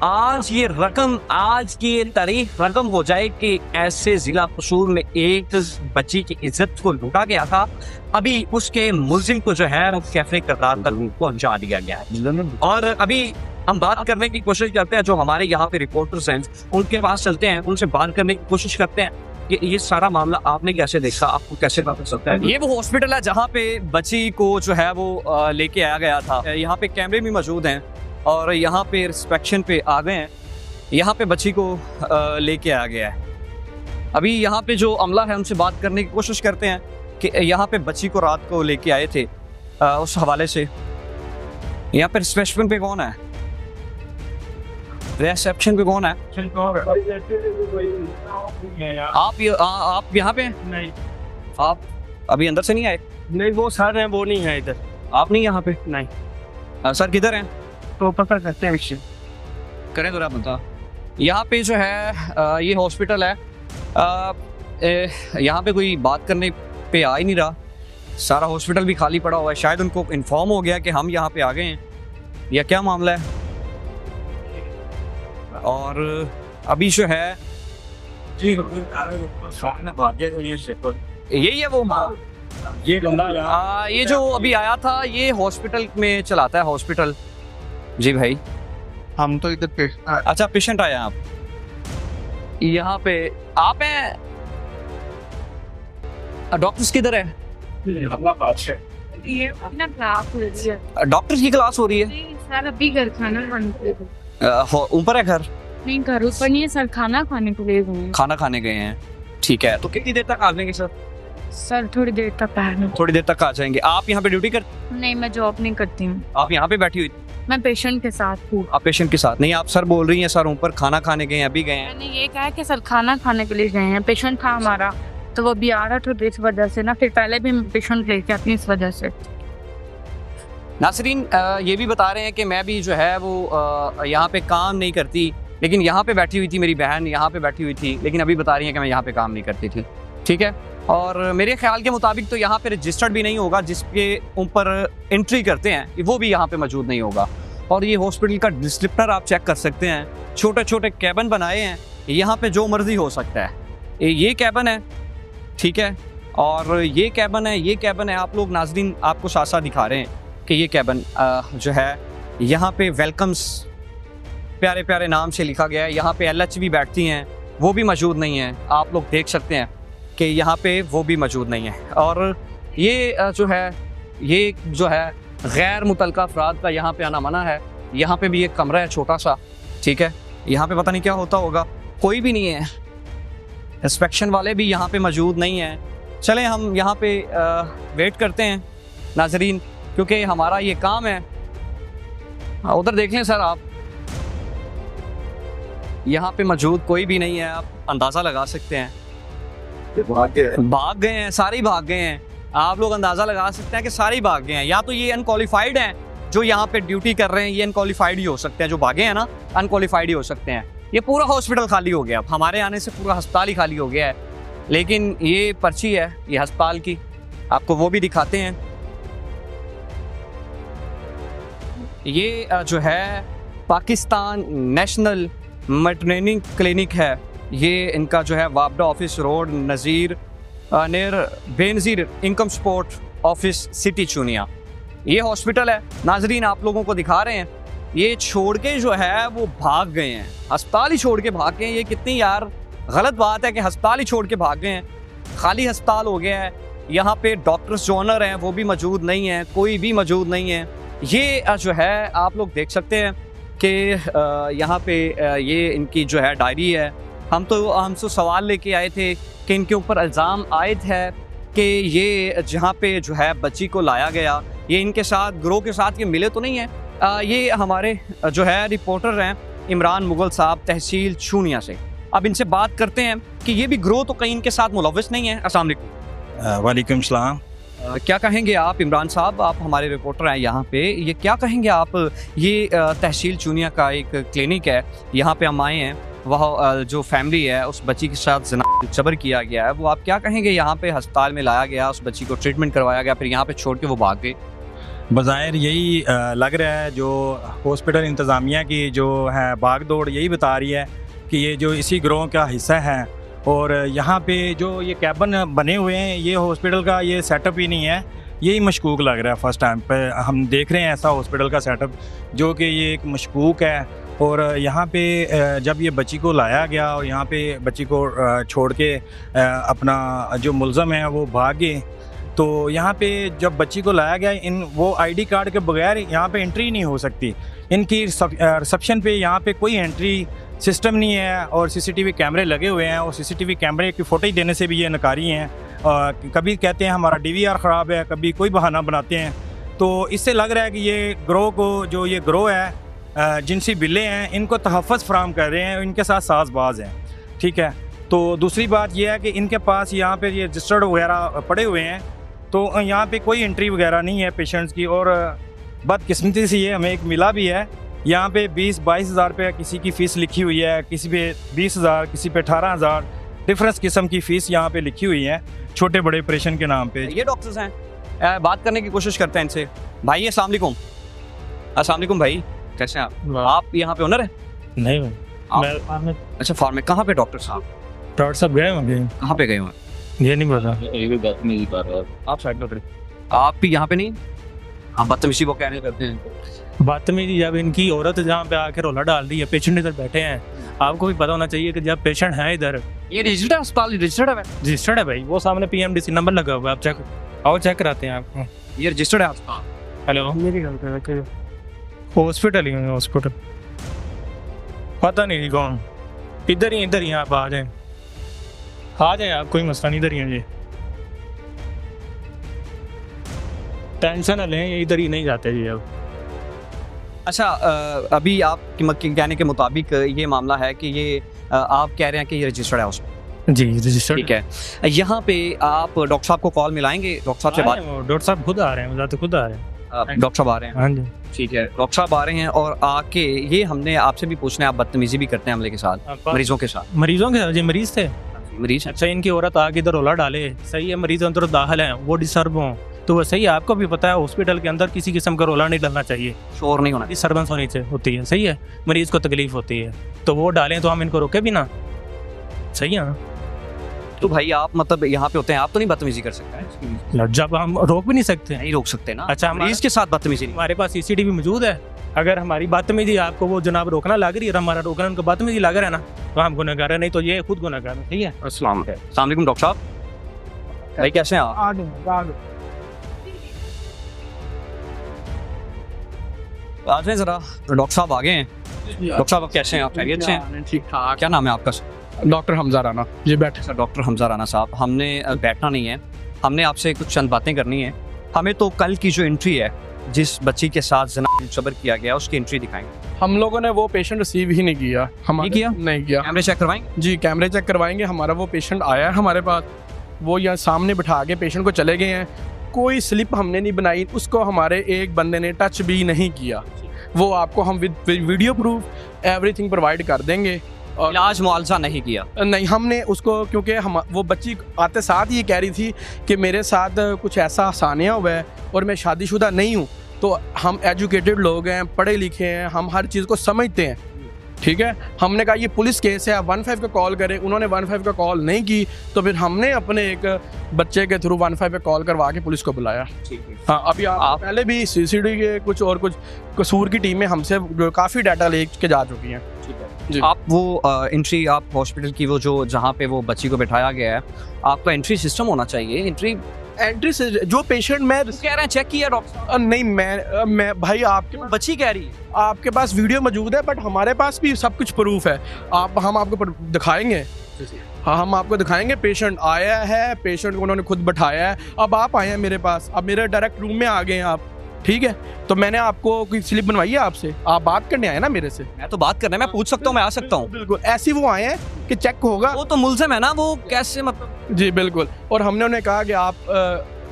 आज ये रकम आज की ये तारीख रकम हो जाए कि ऐसे जिला कसूर में एक बच्ची की इज्जत को लूटा गया था अभी उसके मुल्जिम को जो है वो कैफे करदार तक पहुंचा दिया गया है और अभी हम बात करने की कोशिश करते हैं जो हमारे यहाँ पे रिपोर्टर्स हैं उनके पास चलते हैं उनसे बात करने की कोशिश करते हैं कि ये सारा मामला आपने कैसे देखा आपको कैसे पता चलता है ये वो हॉस्पिटल है जहाँ पे बच्ची को जो है वो लेके आया गया था यहाँ पे कैमरे भी मौजूद हैं और यहाँ पे इंस्पेक्शन पे आ गए हैं यहाँ पे बच्ची को लेके आया गया है अभी यहाँ पे जो अमला है उनसे बात करने की कोशिश करते हैं कि यहाँ पे बच्ची को रात को लेके आए थे उस हवाले से यहाँ पे रिसेप्शन पे कौन है रिसेप्शन पे कौन है आप यहाँ पे नहीं आप अभी अंदर से नहीं आए नहीं वो सर है वो नहीं है इधर आप नहीं यहाँ पे नहीं सर किधर हैं तो पकड़ सकते हैं एक्शन करें तो आप बता यहाँ पे जो है ये हॉस्पिटल है यहाँ पे कोई बात करने पे आ ही नहीं रहा सारा हॉस्पिटल भी खाली पड़ा हुआ है शायद उनको इन्फॉर्म हो गया कि हम यहाँ पे आ गए हैं या क्या मामला है और अभी जो है यही है वो ये बंदा ये जो अभी आया था ये हॉस्पिटल में चलाता है हॉस्पिटल जी भाई हम तो इधर पे अच्छा पेशेंट आए हैं आप यहाँ पे आप हैं डॉक्टर्स किधर है ये अपना क्लास हो रही है डॉक्टर्स की क्लास हो रही है नहीं सर अभी घर खाना खाने के लिए ऊपर है घर नहीं घर ऊपर नहीं है सर खाना खाने के लिए गए हैं खाना खाने गए हैं ठीक है तो कितनी देर तक आ जाएंगे सर सर थोड़ी देर तक आए थोड़ी देर तक आ जाएंगे आप यहाँ पे ड्यूटी कर नहीं मैं जॉब नहीं करती हूँ आप यहाँ पे बैठी हुई मैं पेशेंट के साथ हूँ। आप पेशेंट के साथ नहीं, आप सर बोल रही हैं सर ऊपर खाना खाने गए हैं, अभी गए हैं। मैंने ये कहा कि सर खाना खाने के लिए गए हैं, पेशेंट था हमारा तो वो भी आ रहा था, तो इस वजह से ना, फिर पहले भी पेशेंट लेके आती हूँ इस वजह से। नासरीन ये भी बता रहे हैं कि मैं भी जो है वो यहाँ पे काम नहीं करती, लेकिन यहाँ पे बैठी हुई थी मेरी बहन, यहाँ पे बैठी हुई थी, लेकिन अभी बता रही हैं कि मैं यहाँ पे काम नहीं करती थी। ठीक है, और मेरे ख्याल के मुताबिक तो यहाँ पे रजिस्टर्ड भी नहीं होगा, जिसके ऊपर एंट्री करते हैं वो भी यहाँ पे मौजूद नहीं होगा। और ये हॉस्पिटल का डिस्क्रिप्टर आप चेक कर सकते हैं, छोटे छोटे कैबिन बनाए हैं, यहाँ पे जो मर्जी हो सकता है। ये कैबिन है, ठीक है, और ये कैबिन है, ये कैबिन है। आप लोग नाजरीन आपको साथ साथ दिखा रहे हैं कि ये कैबिन जो है यहाँ पे वेलकम्स प्यारे प्यारे नाम से लिखा गया है। यहाँ पे LH भी बैठती हैं, वो भी मौजूद नहीं है। आप लोग देख सकते हैं कि यहाँ पे वो भी मौजूद नहीं है। और ये जो है गैर मुतलका अफराद का यहाँ पे आना मना है। यहाँ पे भी एक कमरा है छोटा सा, ठीक है, यहाँ पे पता नहीं क्या होता होगा, कोई भी नहीं है, इंस्पेक्शन वाले भी यहाँ पे मौजूद नहीं हैं। चलें हम यहाँ पे वेट करते हैं नाजरीन, क्योंकि हमारा ये काम है। उधर देख लें सर आप, यहाँ पे मौजूद कोई भी नहीं है। आप अंदाज़ा लगा सकते हैं, भाग गए हैं, सारे ही भाग गए हैं। आप लोग अंदाज़ा लगा सकते हैं कि सारे ही भाग गए हैं। या तो ये अनक्वालिफाइड हैं जो यहाँ पे ड्यूटी कर रहे हैं, ये अनक्वालिफाइड ही हो सकते हैं, जो भागे हैं ना अनक्वालिफाइड ही हो सकते हैं। ये पूरा हॉस्पिटल खाली हो गया, अब हमारे आने से पूरा अस्पताल ही खाली हो गया है। लेकिन ये पर्ची है ये अस्पताल की, आपको वो भी दिखाते हैं। ये जो है पाकिस्तान नेशनल मैटरनिटी क्लिनिक है। ये इनका जो है वापडा office road Nazir near Benazir income support office city Chunian, ये हॉस्पिटल है। नाजरीन आप लोगों को दिखा रहे हैं, ये छोड़ के जो है वो भाग गए हैं, अस्पताल ही छोड़ के भाग गए हैं। ये कितनी यार गलत बात है कि अस्पताल ही छोड़ के भाग गए हैं, खाली अस्पताल हो गया है। यहाँ पे डॉक्टर्स जो ऑनर हैं वो भी मौजूद नहीं हैं, कोई भी मौजूद नहीं है। ये जो है आप लोग देख सकते हैं कि यहाँ पे ये इनकी जो है डायरी है। हमसे सवाल लेके आए थे कि इनके ऊपर इल्ज़ाम आयद है कि ये जहाँ पे जो है बच्ची को लाया गया, ये इनके साथ ग्रोह के साथ ये मिले तो नहीं है। ये हमारे जो है रिपोर्टर हैं इमरान मुगल साहब तहसील चूनिया से। अब इनसे बात करते हैं कि ये भी ग्रोह तो कहीं इनके साथ मुलव्वस नहीं है। अस्सलाम वालेकुम। वालेकुम सलाम। क्या कहेंगे आप इमरान साहब, आप हमारे रिपोर्टर हैं यहाँ पे, ये क्या कहेंगे आप? ये तहसील चूनिया का एक क्लिनिक है, यहाँ पे हम आए हैं। वह जो फैमिली है उस बच्ची के साथ जबर किया गया है, वो आप क्या कहेंगे? यहाँ पे अस्पताल में लाया गया, उस बच्ची को ट्रीटमेंट करवाया गया, फिर यहाँ पे छोड़ के वो भाग गए। बज़ाहिर यही लग रहा है, जो हॉस्पिटल इंतज़ामिया की जो है भाग दौड़ यही बता रही है कि ये जो इसी ग्रोह का हिस्सा है। और यहाँ पे जो ये कैबिन बने हुए हैं, ये हॉस्पिटल का ये सेटअप ही नहीं है, यही मशकूक लग रहा है। फर्स्ट टाइम पे हम देख रहे हैं ऐसा हॉस्पिटल का सेटअप जो कि ये एक मशकूक है। और यहाँ पे जब ये बच्ची को लाया गया और यहाँ पे बच्ची को छोड़ के अपना जो मुल्ज़म है वो भाग गए, तो यहाँ पे जब बच्ची को लाया गया, वो आईडी कार्ड के बगैर यहाँ पे एंट्री नहीं हो सकती। इनकी रिसेप्शन पे यहाँ पे कोई एंट्री सिस्टम नहीं है और सीसीटीवी कैमरे लगे हुए हैं, और सीसीटीवी कैमरे की फ़ोटेज देने से भी ये नकारी हैं। कभी कहते हैं हमारा DVR ख़राब है, कभी कोई बहाना बनाते हैं। तो इससे लग रहा है कि ये ग्रोह को, जो ये ग्रोह है जिनसी बिल्ले हैं, इनको तहफ़्फ़ुज़ फराहम कर रहे हैं, इनके साथ साज़बाज हैं। ठीक है, तो दूसरी बात यह है कि इनके पास यहाँ पे ये रजिस्टर्ड वगैरह पड़े हुए हैं, तो यहाँ पे कोई एंट्री वगैरह नहीं है पेशेंट्स की। और बदकिस्मती से ये हमें एक मिला भी है, यहाँ पे 20-22 हज़ार रुपये किसी की फ़ीस लिखी हुई है, किसी पे 20,000, किसी पे 18,000, डिफरेंस किस्म की फ़ीस यहाँ पे लिखी हुई है छोटे बड़े ऑपरेशन के नाम पे। ये डॉक्टर्स हैं, बात करने की कोशिश करते हैं इनसे। भाई अस्सलाम वालेकुम। अस्सलाम वालेकुम भाई, कैसे हैं आप? आप यहाँ पे ओनर हैं? नहीं मैं अच्छा फार्म में। कहाँ पे डॉक्टर साहब? डॉक्टर साहब गए होंगे, कहाँ पे गए हुए? ये नहीं पता। आप साइड में उतरे। आप भी यहाँ पे नहीं? आप बदतमीजी वो कहने करते हैं। बदतमीजी जब इनकी औरत जहाँ पे आके रोला डाल रही है, पेशेंट इधर बैठे हैं, आपको भी पता होना चाहिए कि जब पेशेंट है इधर। ये रजिस्टर्ड है अस्पताल? रजिस्टर्ड है भाई, वो सामने PMDC नंबर लगा हुआ है, आप चेक कराते हैं आपको। ये रजिस्टर्ड है अस्पताल? हेलो, मेरी गल हॉस्पिटल ही हॉस्पिटल पता नहीं कौन। इधर ही आप आ जाएं आप, कोई मसला नहीं, इधर ही है जी, टेंशन न लें, इधर ही नहीं जाते जी। अब अच्छा अभी आप कहने के मुताबिक ये मामला है कि ये आप कह रहे हैं कि ये रजिस्टर्ड है उसमें। जी रजिस्टर्ड। ठीक है, यहाँ पे आप डॉक्टर साहब को कॉल मिलाएंगे, डॉक्टर साहब से बात। डॉक्टर साहब खुद आ रहे हैं, तो खुद आ रहे हैं। डॉक्टर साहब आ रहे हैं। हाँ जी। ठीक है, डॉक्टर साहब आ रहे हैं और आके ये हमने आपसे भी पूछना है, आप बदतमीजी भी करते हैं हमले के साथ, मरीजों के साथ। मरीजों के साथ? जी मरीज थे। मरीज अच्छा, इनकी औरत आके इधर रोला डाले, सही है, मरीज अंदर दाखिल हैं, वो डिस्टर्ब हों तो वो सही है। आपको भी पता है हॉस्पिटल के अंदर किसी किस्म का रोला नहीं डालना चाहिए, शोर नहीं होना, डिस्टर्बेंस होनी चाहिए, होती है, सही है। मरीज को तकलीफ होती है तो वो डालें तो हम इनको रोके भी ना, सही है ना। तो भाई आप मतलब यहाँ पे होते हैं, आप तो नहीं बदतमीजी कर सकते? जब हम रोक भी नहीं सकते। नहीं रोक सकते ना। अच्छा, मरीज के साथ बदतमीजी नहीं। हमारे पास सीसीटीवी मौजूद है, अगर हमारी बदतमीजी आपको वो जनाब रोकना लग रही है और हमारा रोकना उनको बदतमीजी लग रहा है ना, तो हम गुनहगार है, नहीं तो ये खुद गुनहगार है। ठीक है। अस्सलाम वालेकुम डॉक्टर साहब, भाई कैसे हैं आप? आ जाए जरा, डॉक्टर साहब आ गए हैं। डॉक्टर साहब आप कैसे हैं? आप खैरियत से हैं? ठीक ठाक। क्या नाम है आपका? डॉक्टर हमजा राना। ये बैठे सर, डॉक्टर हमजा राना साहब, हमने बैठना नहीं है, हमने आपसे कुछ चंद बातें करनी है। हमें तो कल की जो एंट्री है, जिस बच्ची के साथ जना जबर किया गया, उसकी एंट्री दिखाएंगे। हम लोगों ने वो पेशेंट रिसीव ही नहीं किया। नहीं किया? नहीं किया। कैमरे चेक करवाएंगे? जी कैमरे चेक करवाएंगे। हमारा वो पेशेंट आया है हमारे पास, वो यहाँ सामने बिठा के पेशेंट को चले गए हैं। कोई स्लिप हमने नहीं बनाई, उसको हमारे एक बंदे ने टच भी नहीं किया। वो आपको हम with video proof everything provide कर देंगे। और इलाज मुआवजा नहीं किया? नहीं, हमने उसको, क्योंकि हम वो बच्ची आते साथ ये कह रही थी कि मेरे साथ कुछ ऐसा सानिया हुआ है और मैं शादीशुदा नहीं हूँ। तो हम एजुकेटेड लोग हैं, पढ़े लिखे हैं, हम हर चीज़ को समझते हैं। ठीक है, हमने कहा ये पुलिस केस है, आप 15 का कॉल करें। उन्होंने 15 का कॉल नहीं की, तो फिर हमने अपने एक बच्चे के थ्रू 15 पे कॉल करवा के पुलिस को बुलाया। हाँ, अभी आप पहले भी सीसीडी के कुछ और कुछ कसूर की टीमें हमसे काफ़ी डाटा ले के जा चुकी हैं। जी। आप वो एंट्री, आप हॉस्पिटल की वो जो जहाँ पे वो बच्ची को बिठाया गया है, आपका एंट्री सिस्टम होना चाहिए। एंट्री से जो पेशेंट मैं कह रहे हैं चेक किया डॉक्टर? नहीं, मैं भाई आपके बच्ची कह रही है आपके पास वीडियो मौजूद है, बट हमारे पास भी सब कुछ प्रूफ है। हम आपको दिखाएंगे। हाँ, हम आपको दिखाएंगे। पेशेंट आया है, पेशेंट को उन्होंने खुद बैठाया है। अब आप आए हैं मेरे पास, अब मेरे डायरेक्ट रूम में आ गए हैं आप। ठीक है, तो मैंने आपको कोई स्लिप बनवाई है आपसे? आप बात करने आए ना मेरे से? मैं तो बात करना है, मैं पूछ सकता हूँ, मैं आ सकता हूँ। बिल्कुल, ऐसे वो आए हैं कि चेक होगा। वो तो मुल्ज़िम है ना, वो कैसे मतलब? जी बिल्कुल। और हमने उन्हें कहा कि आप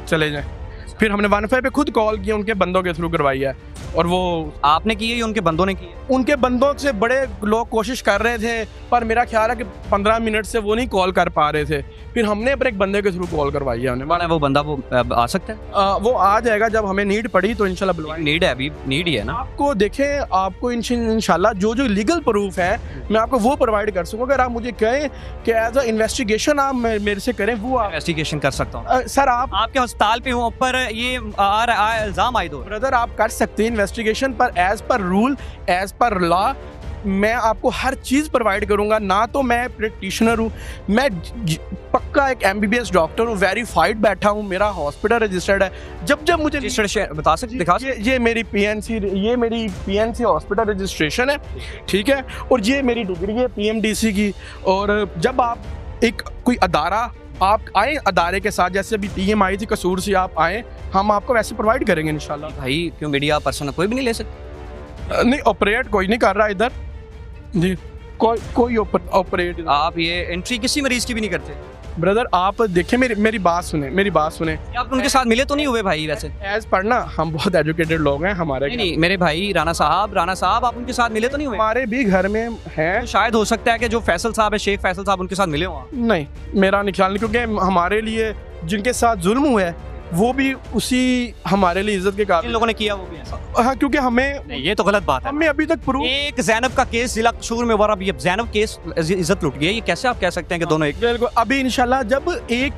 चले जाएं। फिर हमने 15 पे खुद कॉल किया, उनके बंदों के थ्रू करवाई है। और वो आपने की है या उनके बंदों ने की है? उनके बंदों से बड़े लोग कोशिश कर रहे थे, पर मेरा ख्याल है कि 15 मिनट से वो नहीं कॉल कर पा रहे थे। फिर हमने अपने एक बंदे के थ्रू कॉल करवाई है उन्हें। माना वो बंदा वो आ सकता है? वो आ जाएगा जब हमें नीड पड़ी तो इंशाल्लाह बुलवाएंगे। नीड है, अभी नीड ही है ना। आपको देखें, आपको इंशाल्लाह जो जो लीगल प्रूफ है मैं आपको वो प्रोवाइड कर सकूँ। अगर आप मुझे कहें कि एज अ इन्वेस्टिगेशन आप मेरे से करें, वो आप इन्वेस्टिगेशन कर सकता हूँ। सर आप आपके अस्पताल पे हूँ, पर ये इल्ज़ाम आए दो। ब्रदर आप कर सकते हैं इन्वेस्टिगेशन, पर as per rule, as per law मैं आपको हर चीज़ प्रोवाइड करूंगा। ना तो मैं प्रैक्टिशनर हूँ, मैं पक्का एक MBBS डॉक्टर हूँ, वेरीफाइड बैठा हूँ, मेरा हॉस्पिटल रजिस्टर्ड है। जब जब मुझे बता सकते, दिखा ये मेरी PNC हॉस्पिटल रजिस्ट्रेशन है। ठीक है, और ये मेरी डिग्री है PMDC की। और जब आप एक कोई अदारा, आप आए अदारे के साथ, जैसे अभी टीम आई थी कसूर से, आप आए, हम आपको वैसे प्रोवाइड करेंगे इंशाल्लाह। भाई क्यों मीडिया पर्सन कोई भी नहीं ले सकते? नहीं, ऑपरेट कोई नहीं कर रहा इधर जी, कोई ऑपरेट। आप ये एंट्री किसी मरीज की भी नहीं करते? ब्रदर आप देखें, मेरी बात सुने। आप उनके साथ मिले तो नहीं हुए भाई? वैसे एज पर ना हम बहुत एजुकेटेड लोग हैं हमारे। नहीं, मेरे भाई राना साहब आप उनके साथ मिले तो नहीं हुए? हमारे भी घर में हैं। शायद हो सकता है कि जो फैसल साहब है, शेख फैसल साहब, उनके साथ मिले हो आप? नहीं, मेरा नहीं ख्याल, नहीं, क्योंकि हमारे लिए जिनके साथ जुल्म हुआ है वो भी उसी हमारे लिए इज्जत के काबिल। इन लोगों ने किया वो भी ऐसा? हाँ, क्योंकि हमें नहीं, ये तो गलत बात है। हमें अभी तक प्रूफ। एक जैनब का केस जिला कसूर में हुआ, अब ये जैनब केस इज्जत लुट गई, ये कैसे आप कह सकते हैं कि दोनों एक? बिल्कुल, अभी इंशाल्लाह जब एक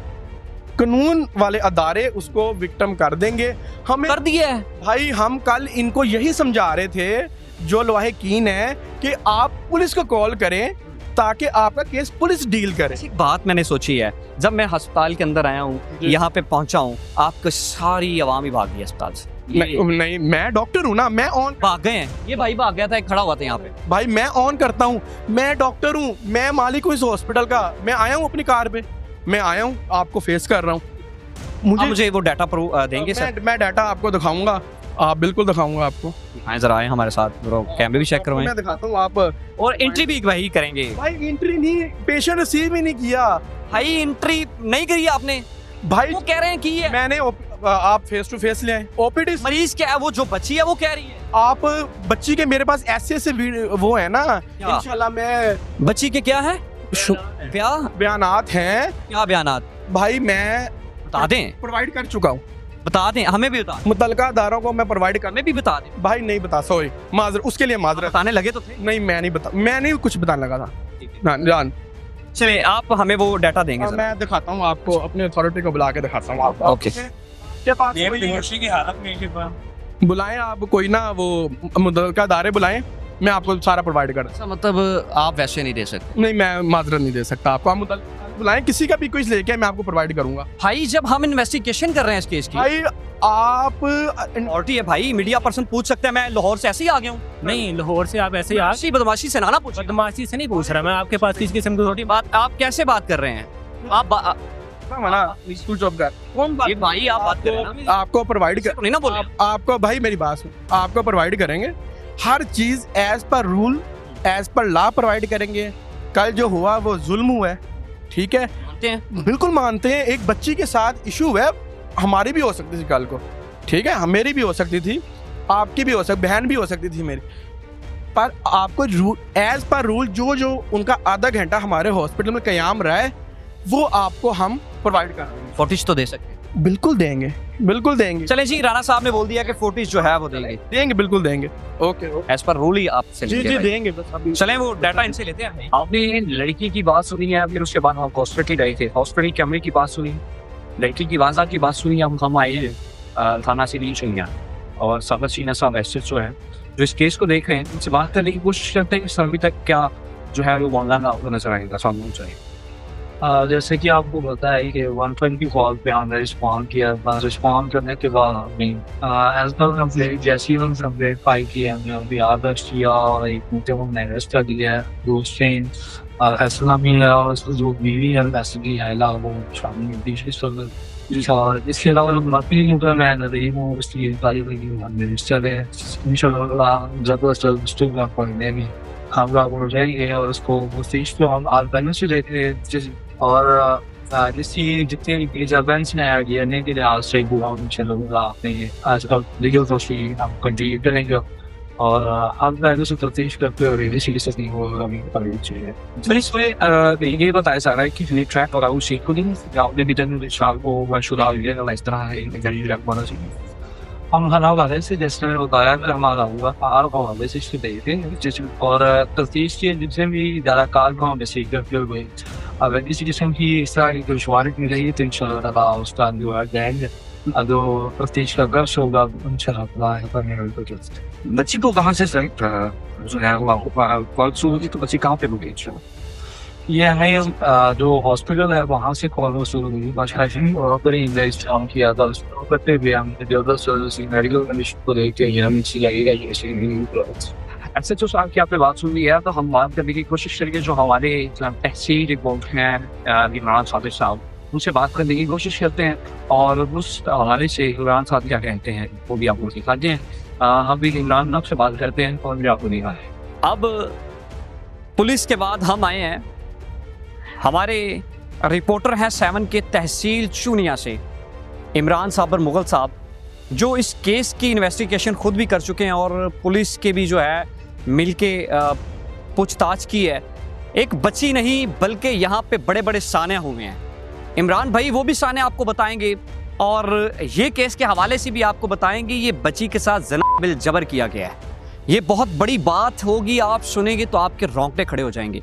कानून वाले अदारे उसको विक्टिम कर देंगे, हमें कर दिया है भाई। हम कल इनको यही समझा रहे थे, जो लाहिकीन है, कि आप पुलिस को कॉल करें ताकि आपका केस पुलिस डील करे। एक बात मैंने सोची है, जब मैं अस्पताल के अंदर आया हूँ, यहाँ पे पहुंचा हूँ, आपको सारी आवाम ही भाग गई अस्पताल से। नहीं, मैं डॉक्टर हूँ ना, मैं ऑन भाग गए हैं। ये भाई भाग गया था, एक खड़ा हुआ था यहाँ पे। भाई मैं ऑन करता हूँ, मैं डॉक्टर हूँ, मैं मालिक हूँ इस हॉस्पिटल का। मैं आया हूँ अपनी कार पे, मैं आया हूँ, आपको फेस कर रहा हूँ। मुझे वो डाटा देंगे सर? मैं डाटा आपको दिखाऊंगा। आप बिल्कुल दिखाऊंगा आपको। आए जरा आए हमारे साथ, कैमरे भी चेक करवाएं मैं दिखाता हूँ आप। और एंट्री भी भाई करेंगे। भाई एंट्री नहीं, पेशेंट रिसीव ही नहीं किया भाई एंट्री नहीं करी आपने, भाई। वो कह रहे हैं कि ये मैंने आप फेस टू फेस ले आए। ओपीडी मरीज क्या है, वो जो बच्ची है वो कह रही है। आप बच्ची के मेरे पास ऐसे वो है ना, क्या? इंशाल्लाह मैं बच्ची के क्या है ब्याह बयानात हैं क्या बयानात भाई, मैं बता दें, प्रोवाइड कर चुका हूँ। बता दें, हमें भी बता दें, मुतलका अदारों को मैं प्रोवाइड कर, हमें भी बता दें। भाई नहीं बता, सॉरी माजर, उसके लिए माजरत। बताने लगे तो थे। नहीं मैं नहीं कुछ बताने लगा था। ठीक है। ना जान, चलिए आप हमें वो डाटा देंगे जरा। मैं दिखाता हूँ आपको, अपने अथॉरिटी को बुला के दिखाता हूँ आपको। ओके। के पास ये बेहोशी की हालत में के पास बुलाएं आप, कोई ना वो मुतलका अदारे बुलाएं, मैं आपको सारा प्रोवाइड कर। ऐसा मतलब आप वैसे नहीं दे सकते। नहीं, मैं माजरत नहीं दे सकता आपको। आप मुतलका बुलाएं, किसी का भी कुछ लेके मैं आपको प्रोवाइड करूंगा। भाई जब हम इन्वेस्टिगेशन कर रहे हैं इस केस की, भाई आप अथॉरिटी है भाई, मीडिया पर्सन पूछ सकते हैं। मैं लाहौर से ऐसे ही आ गया हूँ। नहीं, लाहौर से आप ऐसे ही ऐसी बदमाशी से ना पूछ। बदमाशी से नहीं पूछ रहा मैं, आपके पास किस किस्म की रोटी बात आप कैसे बात कर रहे हैं? आप कौन बात? ये भाई आप बात कर रहे हैं ना, आपको प्रोवाइड कर, नहीं ना बोल। आपको भाई मेरी बात सुन, आपको प्रोवाइड करेंगे हर चीज as per rule, as per law provide करेंगे। कल जो हुआ वो जुल्म हुआ है, ठीक है, मानते हैं? बिल्कुल मानते हैं। एक बच्ची के साथ इशू हुआ है, हमारी भी हो सकती थी कल को, ठीक है, मेरी भी हो सकती थी, आपकी भी हो सकती, बहन भी हो सकती थी मेरी। पर आपको एज पर रूल जो उनका आधा घंटा हमारे हॉस्पिटल में क़याम रहा है, वो आपको हम प्रोवाइड कर देंगे। फुटेज तो दे सकते हैं। बिल्कुल देंगे, बिल्कुल देंगे। चले जी, राणा साहब ने बोल दिया कि फुटेज जो है वो देंगे। देंगे, बिल्कुल देंगे। ओके, एज पर रूल ही आपसे जी लेंगे जी भाई। देंगे। बस अभी चलें वो डाटा इनसे लेते हैं। आपने लड़की की बात सुनी है, फिर उसके बाद हम हॉस्पिटल गए थे, हॉस्पिटल कैमरे की बात सुनी, लड़की की वाजा की बात सुनी। हम आए हैं थाना सिटी चुनिया, और सबर सीना साहब एसएचओ है जो इस केस को देख रहे हैं, उनसे बात करने की कोशिश करते हैं कि सर अभी तक क्या जो है वो मामला आपको नजर आएगा, सामने चाहिए। जैसे कि आपको पता है कि 120 कॉल पे हमने रिस्पॉन्ड किया, रिस्पॉन्ड करने के बाद हमने एज पर हमने जैसे ही हमने वेरीफाई किया, हमने अभी अरेस्ट किया और एक मुझे हमने अरेस्ट कर दिया है। दूसरे फैसला मिला और उसको जो बीवी है वैसे भी है ला वो शामिल इसके अलावा मकली मैं नहीं हूँ, इसलिए मिनिस्टर है जबरदस्त पढ़ने में हम लोग रहेंगे और उसको को हम आलबन से लेते हैं। और जिसकी जितने जबेंस ने आइडिया नहीं कि आज से बुआ चलूँगा आपने आज कल लीगल प्रोसीडिंग हम कंटिन्यू करेंगे और हम पहले से तफ्तीश करते हुए इसी से नहीं होगा अभी करनी चाहिए। फिर इसमें ये बताया जा रहा है कि फिर ट्रैक और उसी को दिन आपने भी दिन शाम को वर्षुदा इस तरह है गरीब रखना चाहिए। हम खाना वाले से जैसे मैंने बताया कि हमारा हुआ पार को हमें से इसके देते हैं और तफ्तीश के जिससे भी ज़्यादा कार को हमें से करते हुए अगर किसी किस्म की इस तरह की दुश्वारी मिल रही है तो इंशाल्लाह उसका जो है जाएंगे जो तफ्तीश का गर्श होगा इंशाल्लाह। बच्ची को कहाँ से जो है तो बच्ची कहाँ पे रुकी? ये है जो हॉस्पिटल है वहाँ से कॉल वसूल हुई और किया था करते हुए हमने मेडिकल कंडीशन को देखते ऐसे जो साहब की आपने बात सुन ली है तो हम बात करने की कोशिश करेंगे जो हमारे तहसील रिपोर्ट हैं इमरान सादिक साहब, उनसे बात करने की कोशिश करते हैं और उस हवाले से इमरान साहब क्या कहते हैं वो भी आपको दिखाते हैं। हम भी इमरान साहब से बात करते हैं और भी आपको दिखाएं। अब पुलिस के बाद हम आए हैं, हमारे रिपोर्टर हैं 7 के तहसील चूनिया से इमरान साबर मुगल साहब, जो इस केस की इन्वेस्टिगेशन खुद भी कर चुके हैं और पुलिस के भी जो है मिलके पूछताछ की है। एक बच्ची नहीं बल्कि यहाँ पे बड़े बड़े साने हुए हैं। इमरान भाई वो भी साने आपको बताएंगे और ये केस के हवाले से भी आपको बताएंगे ये बच्ची के साथ ज़ना बिल जबर किया गया है। ये बहुत बड़ी बात होगी, आप सुनेंगे तो आपके रोंगटे खड़े हो जाएंगे।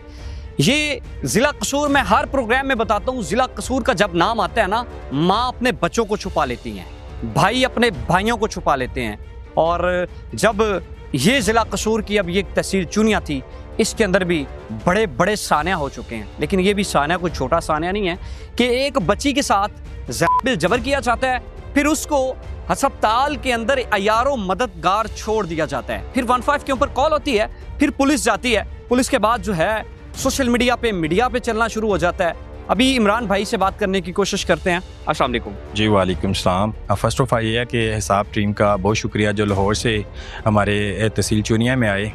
ये ज़िला कसूर में हर प्रोग्राम में बताता हूँ, ज़िला कसूर का जब नाम आता है ना, माँ अपने बच्चों को छुपा लेती हैं, भाई अपने भाइयों को छुपा लेते हैं। और जब ये ज़िला कसूर की अब ये तहसील चुनिया थी, इसके अंदर भी बड़े बड़े सानिया हो चुके हैं। लेकिन ये भी सानिया कोई छोटा सानिया नहीं है कि एक बच्ची के साथ ज़ना जबर किया जाता है, फिर उसको अस्पताल के अंदर अयारों मददगार छोड़ दिया जाता है, फिर 15 के ऊपर कॉल होती है, फिर पुलिस जाती है, पुलिस के बाद जो है सोशल मीडिया पे चलना शुरू हो जाता है अभी इमरान भाई से बात करने की कोशिश करते हैं। अस्सलाम वालेकुम। जी वालेकुम सलाम। फ़र्स्ट ऑफ ऑल ये है कि हिसाब टीम का बहुत शुक्रिया जो लाहौर से हमारे तहसील चुनिया में आए।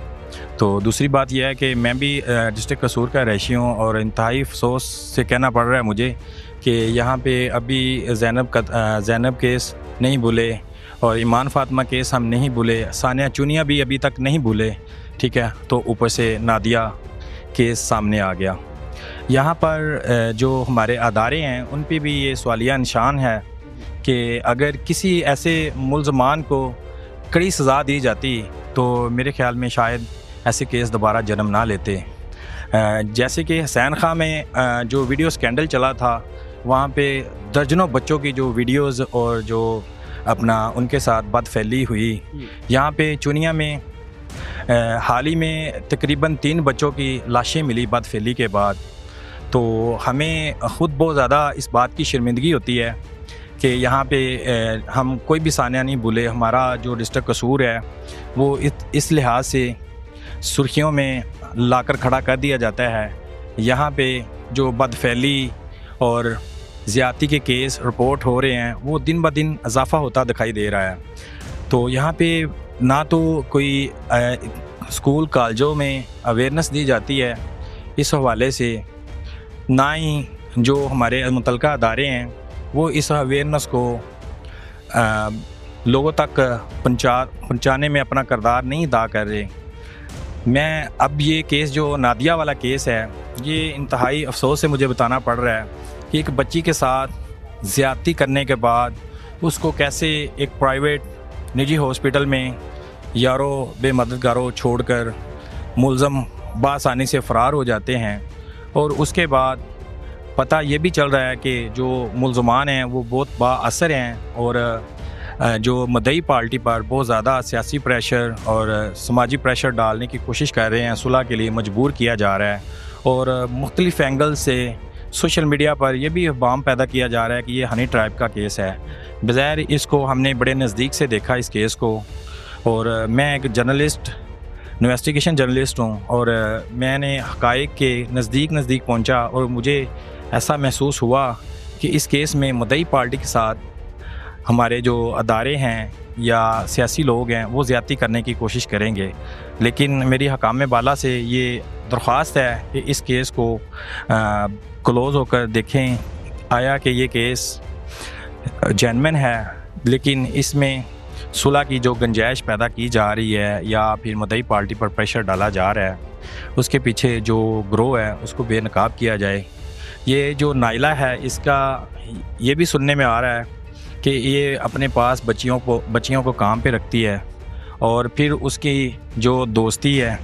तो दूसरी बात यह है कि मैं भी डिस्ट्रिक्ट कसूर का रहायशी हूँ और इंतहाई अफसोस से कहना पड़ रहा है मुझे कि यहाँ पे अभी ज़ैनब केस नहीं भूले और ईमान फातिमा केस हम नहीं भूले, सानिया चुनिया भी अभी तक नहीं भूले, ठीक है। तो ऊपर से नादिया केस सामने आ गया। यहाँ पर जो हमारे अदारे हैं उन पे भी ये सवालिया निशान है कि अगर किसी ऐसे मुल्ज़मान को कड़ी सज़ा दी जाती तो मेरे ख़्याल में शायद ऐसे केस दोबारा जन्म ना लेते। जैसे कि हुसैन खां में जो वीडियो स्कैंडल चला था, वहाँ पे दर्जनों बच्चों की जो वीडियोस और जो अपना उनके साथ बदफैली हुई। यहाँ पे चुनिया में हाल ही में तकरीबन 3 बच्चों की लाशें मिली बदफैली के बाद। तो हमें ख़ुद बहुत ज़्यादा इस बात की शर्मिंदगी होती है कि यहाँ पे हम कोई भी सानिया नहीं भूले। हमारा जो डिस्ट्रिक्ट कसूर है वो इस लिहाज से सुर्खियों में लाकर खड़ा कर दिया जाता है। यहाँ पे जो बदफैली और ज़्यादती के केस रिपोर्ट हो रहे हैं वो दिन ब दिन इजाफ़ा होता दिखाई दे रहा है। तो यहाँ पे ना तो कोई स्कूल कॉलेजों में अवेयरनेस दी जाती है इस हवाले से, ना ही जो हमारे मुतल्लिका अदारे हैं वो इस अवेयरनेस को लोगों तक पहुँचाने में अपना किरदार नहीं अदा कर रहे। मैं अब ये केस जो नादिया वाला केस है, ये इंतहाई अफसोस से मुझे बताना पड़ रहा है कि एक बच्ची के साथ ज़्यादती करने के बाद उसको कैसे एक प्राइवेट निजी हॉस्पिटल में यारों बेमददगारों छोड़कर मुल्ज़म बासानी से फ़रार हो जाते हैं। और उसके बाद पता ये भी चल रहा है कि जो मुल्ज़मान हैं वो बहुत बाअसर हैं और जो मदई पार्टी पर बहुत ज़्यादा सियासी प्रेशर और समाजी प्रेशर डालने की कोशिश कर रहे हैं, सुलह के लिए मजबूर किया जा रहा है। और मुख्तलिफ़ एंगल से सोशल मीडिया पर यह भी अहबाम पैदा किया जा रहा है कि ये हनी ट्राइब का केस है। बज़ाहिर इसको हमने बड़े नज़दीक से देखा इस केस को, और मैं एक जर्नलिस्ट, इन्वेस्टिगेशन जर्नलिस्ट हूँ और मैंने हक़ाइक़ के नज़दीक पहुँचा और मुझे ऐसा महसूस हुआ कि इस केस में मदई पार्टी के साथ हमारे जो अदारे हैं या सियासी लोग हैं वो ज़्यादती करने की कोशिश करेंगे। लेकिन मेरी हकाम बाला से ये दरख्वास्त है कि इस केस को क्लोज़ होकर देखें, आया कि ये केस जेन्युइन है लेकिन इसमें सुलह की जो गुंजाइश पैदा की जा रही है या फिर मदई पार्टी पर प्रेशर डाला जा रहा है, उसके पीछे जो ग्रोह है उसको बेनकाब किया जाए। ये जो नाइला है इसका ये भी सुनने में आ रहा है कि ये अपने पास बच्चियों को काम पे रखती है और फिर उसकी जो दोस्ती है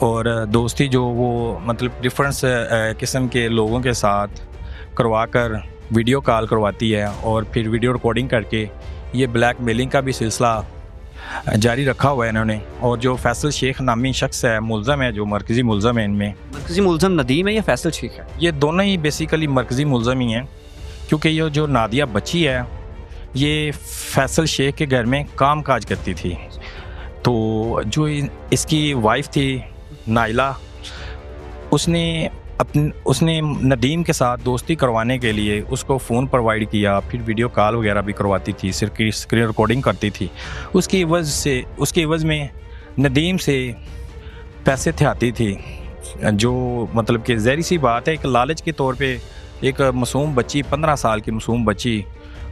और दोस्ती जो वो मतलब डिफरेंस किस्म के लोगों के साथ करवा कर वीडियो कॉल करवाती है और फिर वीडियो रिकॉर्डिंग करके ये ब्लैकमेलिंग का भी सिलसिला जारी रखा हुआ है इन्होंने। और जो फैसल शेख नामी शख्स है, मुल्ज़म है, जो मरकज़ी मुल्ज़म है इनमें, मरकज़ी मुल्ज़म नदीम है या फैसल शेख है? ये दोनों ही बेसिकली मरकज़ी मुल्ज़म ही हैं, क्योंकि ये जो नादिया बच्ची है ये फैसल शेख के घर में काम काज करती थी। तो जो इसकी वाइफ थी नाइला, उसने नदीम के साथ दोस्ती करवाने के लिए उसको फ़ोन प्रोवाइड किया, फिर वीडियो कॉल वगैरह भी करवाती थी, स्क्रीन रिकॉर्डिंग करती थी। उसके एवज़ में नदीम से पैसे थे थी, जो मतलब कि ज़ाहिर सी बात है एक लालच के तौर पे एक मासूम बच्ची, 15 साल की मासूम बच्ची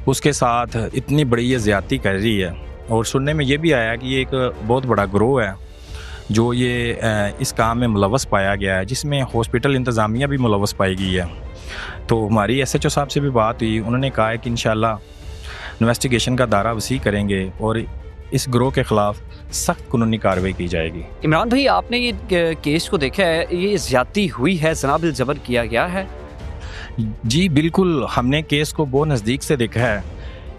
उसके साथ इतनी बड़ी ये ज़्यादती कर रही है। और सुनने में ये भी आया कि ये एक बहुत बड़ा ग्रोह है जो ये इस काम में मुलव्वस पाया गया है, जिसमें हॉस्पिटल इंतज़ामिया भी मुलव्वस पाई गई है। तो हमारी SHO साहब से भी बात हुई, उन्होंने कहा है कि इंशाल्लाह इन्वेस्टिगेशन का दायरा वसी करेंगे और इस ग्रोह के ख़िलाफ़ सख्त कानूनी कार्रवाई की जाएगी। इमरान भाई, आपने ये केस को देखा है, ये ज़्यादती हुई है, ज़नाबिल ज़बर किया गया है? जी बिल्कुल, हमने केस को बहुत नज़दीक से देखा है।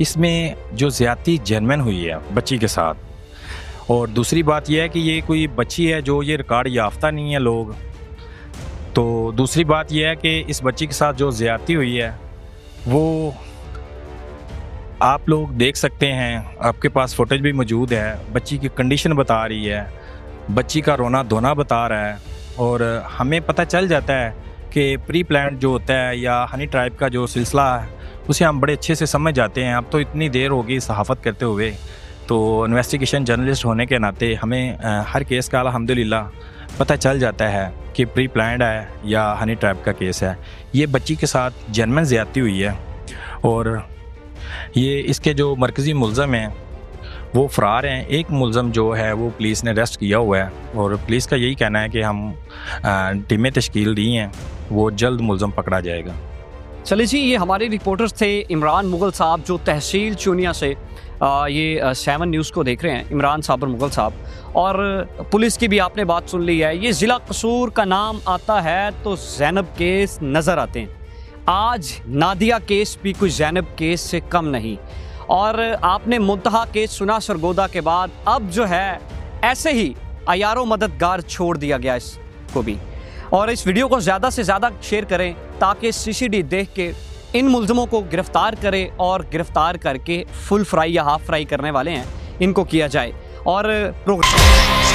इसमें जो ज़्यादती जेन्युइन हुई है बच्ची के साथ, और दूसरी बात यह है कि ये कोई बच्ची है जो ये रिकॉर्ड याफ्ता नहीं है लोग। तो दूसरी बात यह है कि इस बच्ची के साथ जो ज़्यादती हुई है वो आप लोग देख सकते हैं, आपके पास फुटेज भी मौजूद है। बच्ची की कंडीशन बता रही है, बच्ची का रोना धोना बता रहा है, और हमें पता चल जाता है कि प्री प्लान जो होता है या हनी ट्राइब का जो सिलसिला है उसे हम बड़े अच्छे से समझ जाते हैं। अब तो इतनी देर होगी सहाफ़त करते हुए, तो इन्वेस्टिगेशन जर्नलिस्ट होने के नाते हमें हर केस का अल्हम्दुलिल्लाह पता चल जाता है कि प्री प्लान्ड है या हनी ट्रैप का केस है। ये बच्ची के साथ जनमन ज़्यादती हुई है और ये इसके जो मरकज़ी मुलज़म हैं वो फ़रार हैं। एक मुलज़म जो है वो पुलिस ने अरेस्ट किया हुआ है और पुलिस का यही कहना है कि हम टीमें तश्कील दी हैं, वो जल्द मुलज़म पकड़ा जाएगा। चलिए जी, ये हमारे रिपोर्टर्स थे इमरान मुगल साहब जो तहसील चूनिया से ये 7 न्यूज़ को देख रहे हैं, इमरान साबर मुगल साहब। और पुलिस की भी आपने बात सुन ली है। ये ज़िला कसूर का नाम आता है तो ज़ैनब केस नज़र आते हैं। आज नादिया केस भी कोई ज़ैनब केस से कम नहीं। और आपने मुंतहा केस सुना सरगोदा के बाद, अब जो है ऐसे ही अयारो मददगार छोड़ दिया गया इसको भी। और इस वीडियो को ज़्यादा से ज़्यादा शेयर करें ताकि CCD देख के इन मुल्ज़मों को गिरफ़्तार करें और गिरफ़्तार करके फुल फ्राई या हाफ़ फ्राई करने वाले हैं इनको किया जाए। और प्रोग्राम